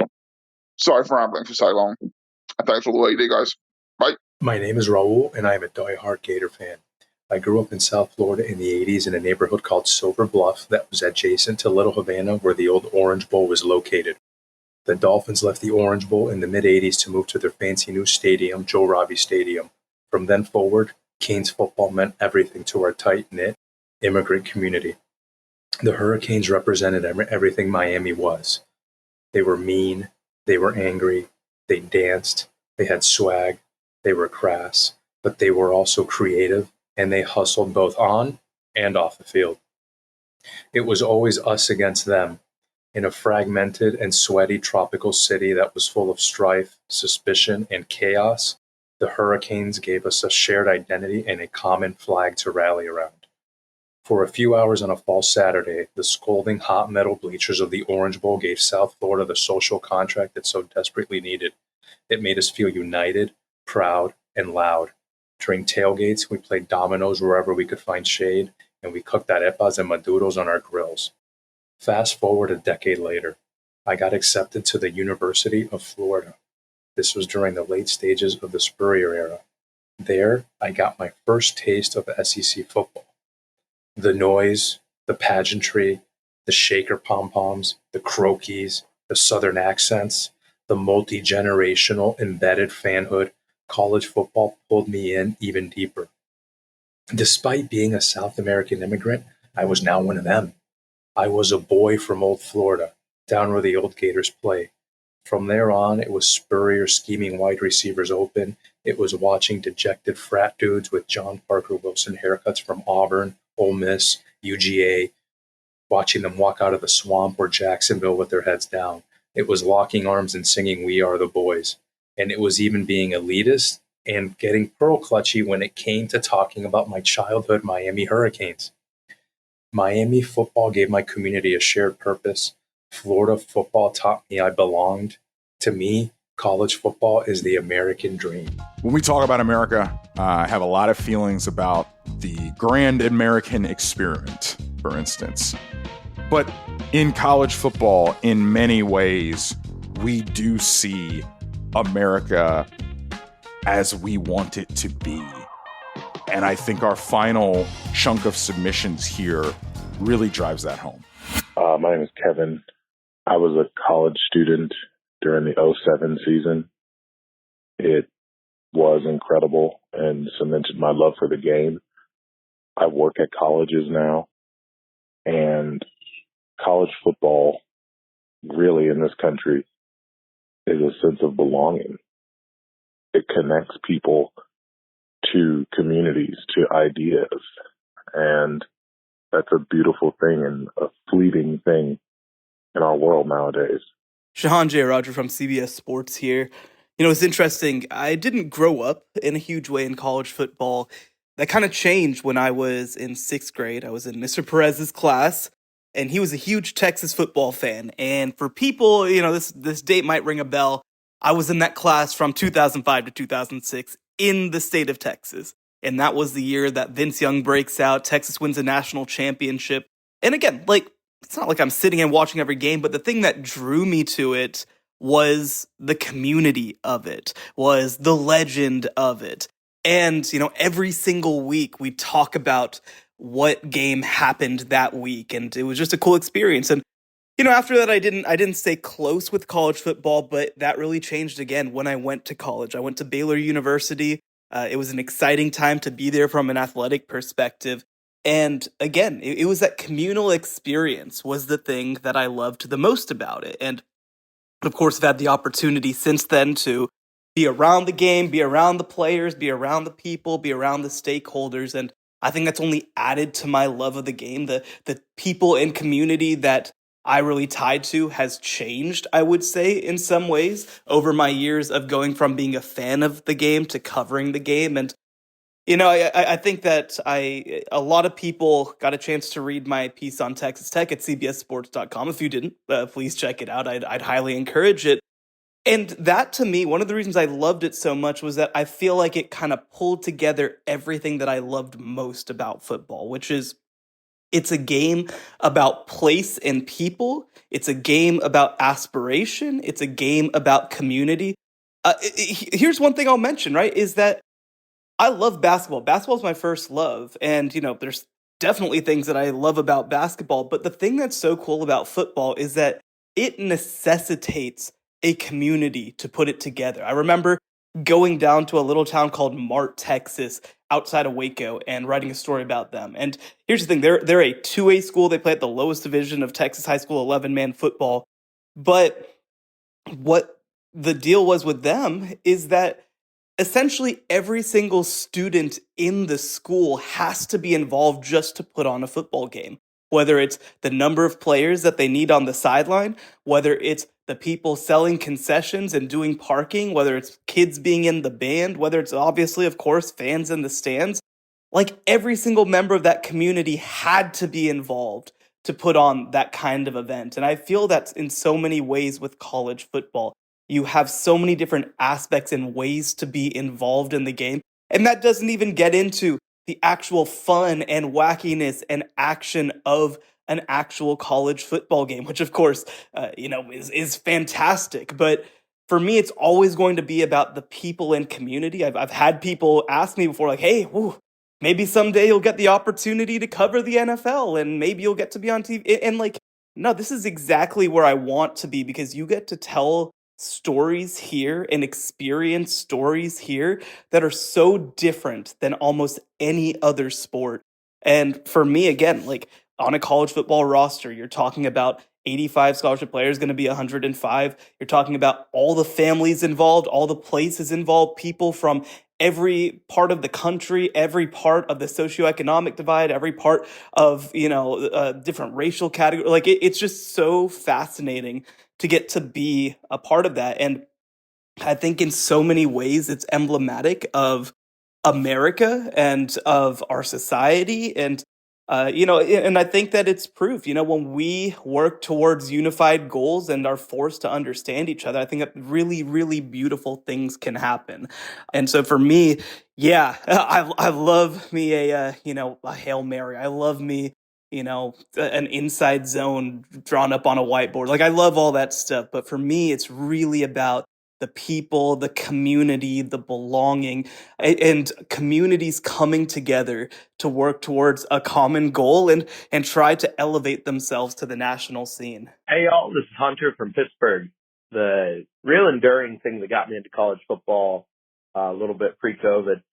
S5: Sorry for rambling for so long. And thanks for all the work you do, guys. Bye.
S6: My name is Raul, and I'm a diehard Gator fan. I grew up in South Florida in the 80s in a neighborhood called Silver Bluff that was adjacent to Little Havana, where the old Orange Bowl was located. The Dolphins left the Orange Bowl in the mid-80s to move to their fancy new stadium, Joe Robbie Stadium. From then forward, Canes football meant everything to our tight-knit immigrant community. The Hurricanes represented everything Miami was. They were mean, they were angry, they danced, they had swag, they were crass, but they were also creative, and they hustled both on and off the field. It was always us against them, in a fragmented and sweaty tropical city that was full of strife, suspicion, and chaos. The Hurricanes gave us a shared identity and a common flag to rally around. For a few hours on a fall Saturday, the scalding hot metal bleachers of the Orange Bowl gave South Florida the social contract it so desperately needed. It made us feel united, proud, and loud. During tailgates, we played dominoes wherever we could find shade, and we cooked arepas and maduros on our grills. Fast forward a decade later, I got accepted to the University of Florida. This was during the late stages of the Spurrier era. There, I got my first taste of SEC football. The noise, the pageantry, the shaker pom-poms, the croakies, the southern accents, the multi-generational embedded fanhood, college football pulled me in even deeper. Despite being a South American immigrant, I was now one of them. I was a boy from old Florida, down where the old Gators play. From there on, it was Spurrier scheming wide receivers open. It was watching dejected frat dudes with John Parker Wilson haircuts from Auburn, Ole Miss, UGA, watching them walk out of the swamp or Jacksonville with their heads down. It was locking arms and singing "We Are the Boys." And it was even being elitist and getting pearl clutchy when it came to talking about my childhood Miami Hurricanes. Miami football gave my community a shared purpose. Florida football taught me I belonged. To me, college football is the American dream.
S1: When we talk about America, I have a lot of feelings about the grand American experiment, for instance. But in college football, in many ways, we do see America as we want it to be. And I think our final chunk of submissions here really drives that home.
S7: My name is Kevin. I was a college student during the 2007 season. It was incredible and cemented my love for the game. I work at colleges now, and college football really in this country is a sense of belonging. It connects people to communities, to ideas, and that's a beautiful thing and a fleeting thing in our world nowadays.
S8: Shahan J. Roger from CBS Sports here. You know, it's interesting. I didn't grow up in a huge way in college football. That kind of changed when I was in 6th grade. I was in Mr. Perez's class, and he was a huge Texas football fan. And for people, you know, this date might ring a bell. I was in that class from 2005 to 2006 in the state of Texas. And that was the year that Vince Young breaks out. Texas wins a national championship. And again, like, it's not like I'm sitting and watching every game, but the thing that drew me to it was the community of it, was the legend of it. And, every single week we talk about what game happened that week. And it was just a cool experience. And, after that, I didn't stay close with college football, but that really changed again when I went to college. I went to Baylor University. It was an exciting time to be there from an athletic perspective. And again, it was that communal experience was the thing that I loved the most about it. And of course, I've had the opportunity since then to be around the game, be around the players, be around the people, be around the stakeholders. And I think that's only added to my love of the game. The people and community that I really tied to has changed, I would say, in some ways over my years of going from being a fan of the game to covering the game. And I think that a lot of people got a chance to read my piece on Texas Tech at cbssports.com. If you didn't, please check it out. I'd highly encourage it. And that, to me, one of the reasons I loved it so much was that I feel like it kind of pulled together everything that I loved most about football, which is it's a game about place and people. It's a game about aspiration. It's a game about community. Here's one thing I'll mention, right, is that I love basketball. Basketball is my first love. And, there's definitely things that I love about basketball. But the thing that's so cool about football is that it necessitates a community to put it together. I remember going down to a little town called Mart, Texas, outside of Waco, and writing a story about them. And here's the thing, they're a 2A school. They play at the lowest division of Texas high school 11-man football. But what the deal was with them is that essentially every single student in the school has to be involved just to put on a football game. Whether it's the number of players that they need on the sideline, whether it's the people selling concessions and doing parking, whether it's kids being in the band, whether it's obviously, of course, fans in the stands. Like every single member of that community had to be involved to put on that kind of event. And I feel that's in so many ways with college football. You have so many different aspects and ways to be involved in the game. And that doesn't even get into the actual fun and wackiness and action of an actual college football game, which of course, is fantastic. But for me, it's always going to be about the people and community. I've had people ask me before, like, hey, maybe someday you'll get the opportunity to cover the NFL and maybe you'll get to be on TV. And like, no, this is exactly where I want to be because you get to tell stories here and experience stories here that are so different than almost any other sport. And for me, again, like on a college football roster, you're talking about 85 scholarship players, going to be 105. You're talking about all the families involved, all the places involved, people from every part of the country, every part of the socioeconomic divide, every part of, different racial category. Like it's just so fascinating to get to be a part of that. And I think in so many ways it's emblematic of America and of our society. And, and I think that it's proof, when we work towards unified goals and are forced to understand each other, I think that really, really beautiful things can happen. And so for me, yeah, I love me a Hail Mary. I love me, an inside zone drawn up on a whiteboard. Like I love all that stuff. But for me, it's really about the people, the community, the belonging, and communities coming together to work towards a common goal and try to elevate themselves to the national scene.
S9: Hey, y'all, this is Hunter from Pittsburgh. The real enduring thing that got me into college football a little bit pre-COVID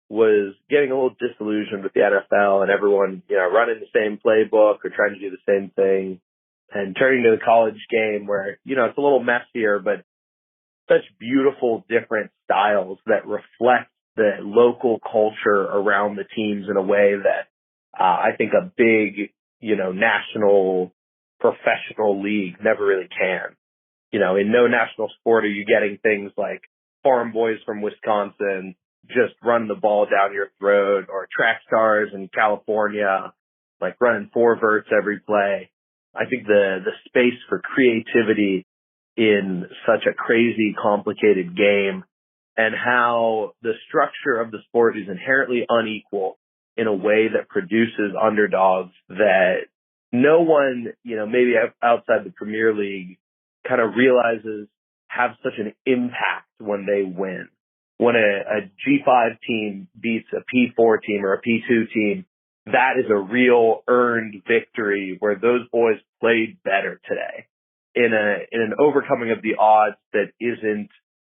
S9: was getting a little disillusioned with the NFL and everyone, running the same playbook or trying to do the same thing and turning to the college game where, it's a little messier, but such beautiful different styles that reflect the local culture around the teams in a way that I think a big, national professional league never really can. In no national sport are you getting things like farm boys from Wisconsin just run the ball down your throat or track stars in California, like running 4 verts every play. I think the space for creativity in such a crazy, complicated game and how the structure of the sport is inherently unequal in a way that produces underdogs that no one, maybe outside the Premier League kind of realizes have such an impact when they win. When a G5 team beats a P4 team or a P2 team, that is a real earned victory where those boys played better today in an overcoming of the odds that isn't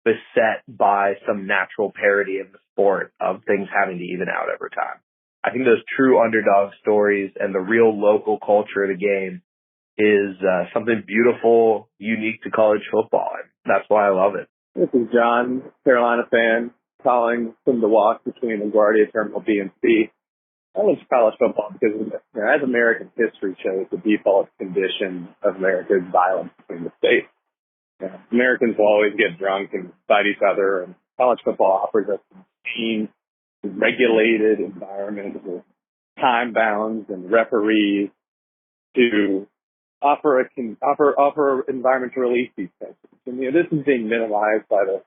S9: beset by some natural parity of the sport of things having to even out over time. I think those true underdog stories and the real local culture of the game is something beautiful, unique to college football. And that's why I love it.
S10: This is John, Carolina fan, calling from the walk between LaGuardia Terminal B and C. I love college football because, as American history shows, the default condition of America is violence between the states. Americans will always get drunk and fight each other, and college football offers us a clean, regulated environment with time bounds and referees to offer environment to release these tensions. And this is being minimized by the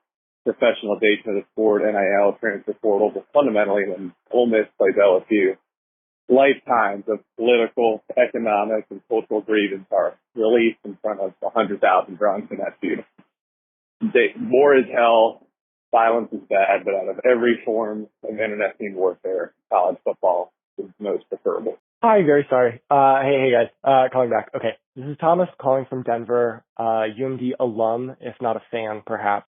S10: professionalization of the sport, NIL, transfer portal, but fundamentally when Ole Miss plays LSU, lifetimes of political, economic, and cultural grievance are released in front of 100,000 drunks, and that's beautiful. War is hell, violence is bad, but out of every form of internecine warfare, college football is most preferable.
S11: Hi, very sorry. Hey guys, calling back. Okay, this is Thomas calling from Denver, UMD alum, if not a fan, perhaps.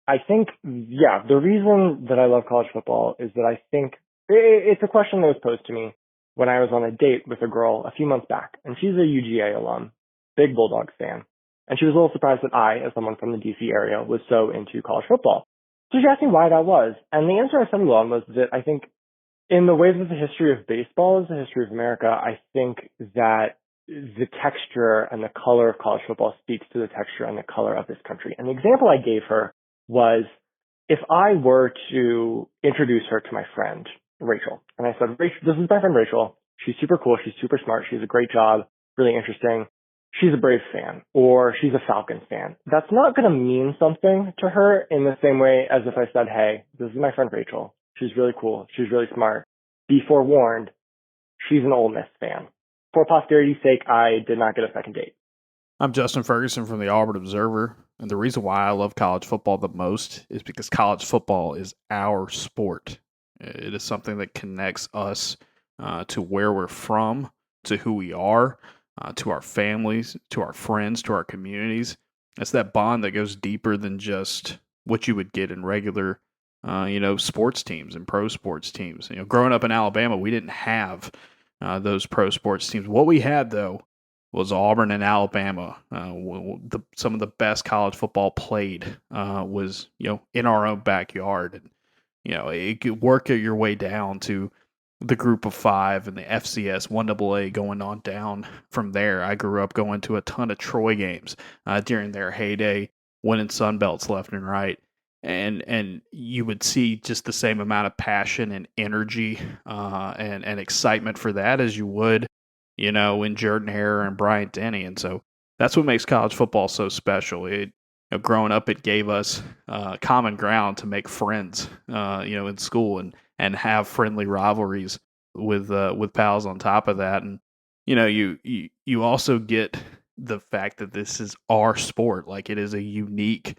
S11: I think, the reason that I love college football is that I think it's a question that was posed to me when I was on a date with a girl a few months back, and she's a UGA alum, big Bulldogs fan, and she was a little surprised that I, as someone from the DC area, was so into college football. So she asked me why that was, and the answer I settled on was that I think in the ways that the history of baseball is the history of America, I think that the texture and the color of college football speaks to the texture and the color of this country. And the example I gave her was if I were to introduce her to my friend, Rachel, and I said, Rachel, this is my friend Rachel. She's super cool. She's super smart. She has a great job. Really interesting. She's a Braves fan or she's a Falcons fan. That's not going to mean something to her in the same way as if I said, hey, this is my friend Rachel. She's really cool. She's really smart. Be forewarned, she's an Ole Miss fan. For posterity's sake, I did not get a second date.
S12: I'm Justin Ferguson from the Auburn Observer, and the reason why I love college football the most is because college football is our sport. It is something that connects us to where we're from, to who we are, to our families, to our friends, to our communities. It's that bond that goes deeper than just what you would get in regular sports teams and pro sports teams. Growing up in Alabama, we didn't have those pro sports teams. What we had, though, was Auburn and Alabama. Some of the best college football played was, in our own backyard. And, it could work your way down to the group of five and the FCS 1AA going on down from there. I grew up going to a ton of Troy games during their heyday, winning Sun Belts left and right. And you would see just the same amount of passion and energy and excitement for that as you would, in Jordan Hare and Bryant Denny. And so that's what makes college football so special. Growing up, it gave us common ground to make friends, in school and have friendly rivalries with pals on top of that. And, you also get the fact that this is our sport. Like, it is a unique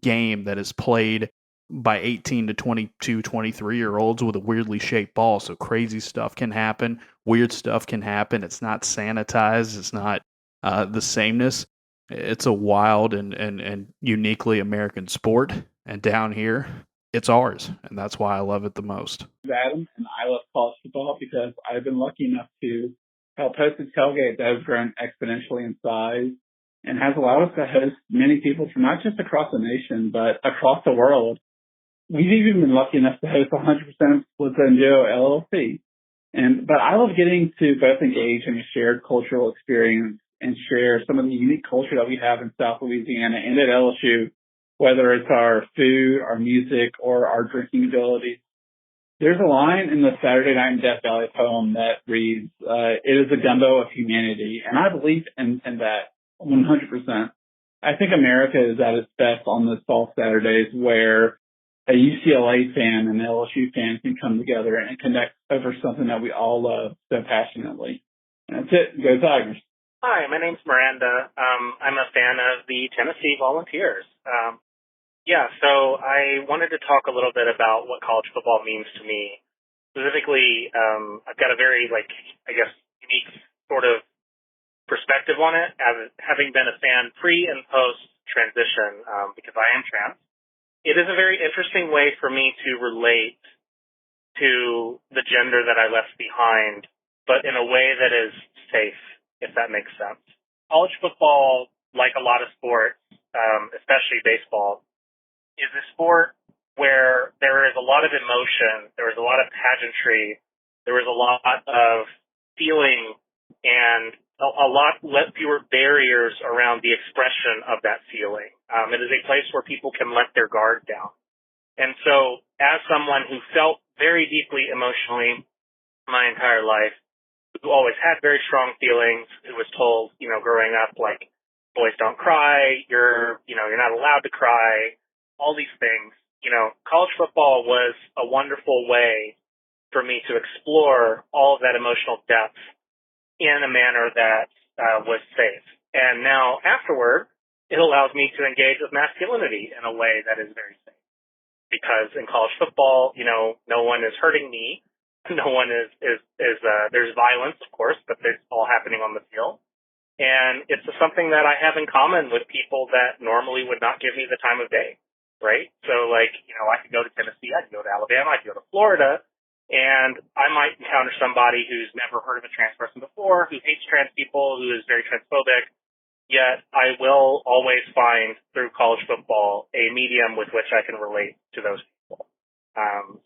S12: game that is played by 18 to 22, 23-year-olds with a weirdly shaped ball. So crazy stuff can happen. Weird stuff can happen. It's not sanitized. It's not the sameness. It's a wild and uniquely American sport. And down here, it's ours. And that's why I love it the most.
S24: Adam, and I love college football because I've been lucky enough to help host a tailgate that has grown exponentially in size and has allowed us to host many people from not just across the nation, but across the world. We've even been lucky enough to host 100% Split Zone Duo LLC. But I love getting to both engage in a shared cultural experience and share some of the unique culture that we have in South Louisiana and at LSU, whether it's our food, our music, or our drinking abilities. There's a line in the Saturday Night in Death Valley poem that reads, it is a gumbo of humanity. And I believe in that 100%. I think America is at its best on those fall Saturdays where a UCLA fan and an LSU fan can come together and connect over something that we all love so passionately. And that's it. Go Tigers.
S13: Hi, my name's Miranda. I'm a fan of the Tennessee Volunteers. So I wanted to talk a little bit about what college football means to me. Specifically, I've got a very, unique sort of perspective on it, as having been a fan pre and post transition, because I am trans. It is a very interesting way for me to relate to the gender that I left behind, but in a way that is safe, if that makes sense. College football, like a lot of sports, especially baseball, is a sport where there is a lot of emotion, there is a lot of pageantry, there is a lot of feeling, and a lot fewer barriers around the expression of that feeling. It is a place where people can let their guard down. And so, as someone who felt very deeply emotionally my entire life, who always had very strong feelings, who was told, growing up, like, boys don't cry, you're not allowed to cry, all these things, college football was a wonderful way for me to explore all of that emotional depth in a manner that was safe. And now, afterward, it allows me to engage with masculinity in a way that is very safe. Because in college football, no one is hurting me. No one is there's violence, of course, but it's all happening on the field. And it's something that I have in common with people that normally would not give me the time of day, right? So, I could go to Tennessee, I could go to Alabama, I could go to Florida, and I might encounter somebody who's never heard of a trans person before, who hates trans people, who is very transphobic, yet I will always find through college football a medium with which I can relate to those people.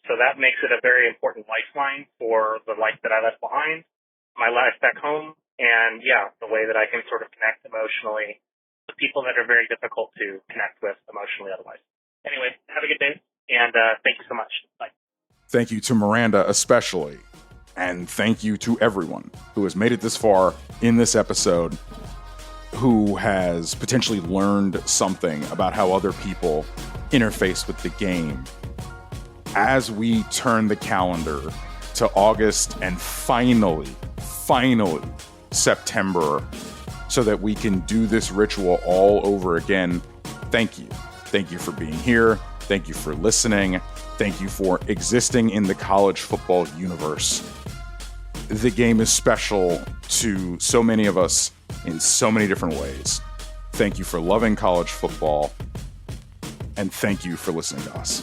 S13: So that makes it a very important lifeline for the life that I left behind, my life back home, and the way that I can sort of connect emotionally with people that are very difficult to connect with emotionally otherwise. Anyway, have a good day, and thank you so much. Bye.
S1: Thank you to Miranda especially, and thank you to everyone who has made it this far in this episode, who has potentially learned something about how other people interface with the game. As we turn the calendar to August and finally, September, so that we can do this ritual all over again, thank you. Thank you for being here. Thank you for listening. Thank you for existing in the college football universe. The game is special to so many of us in so many different ways. Thank you for loving college football, and thank you for listening to us.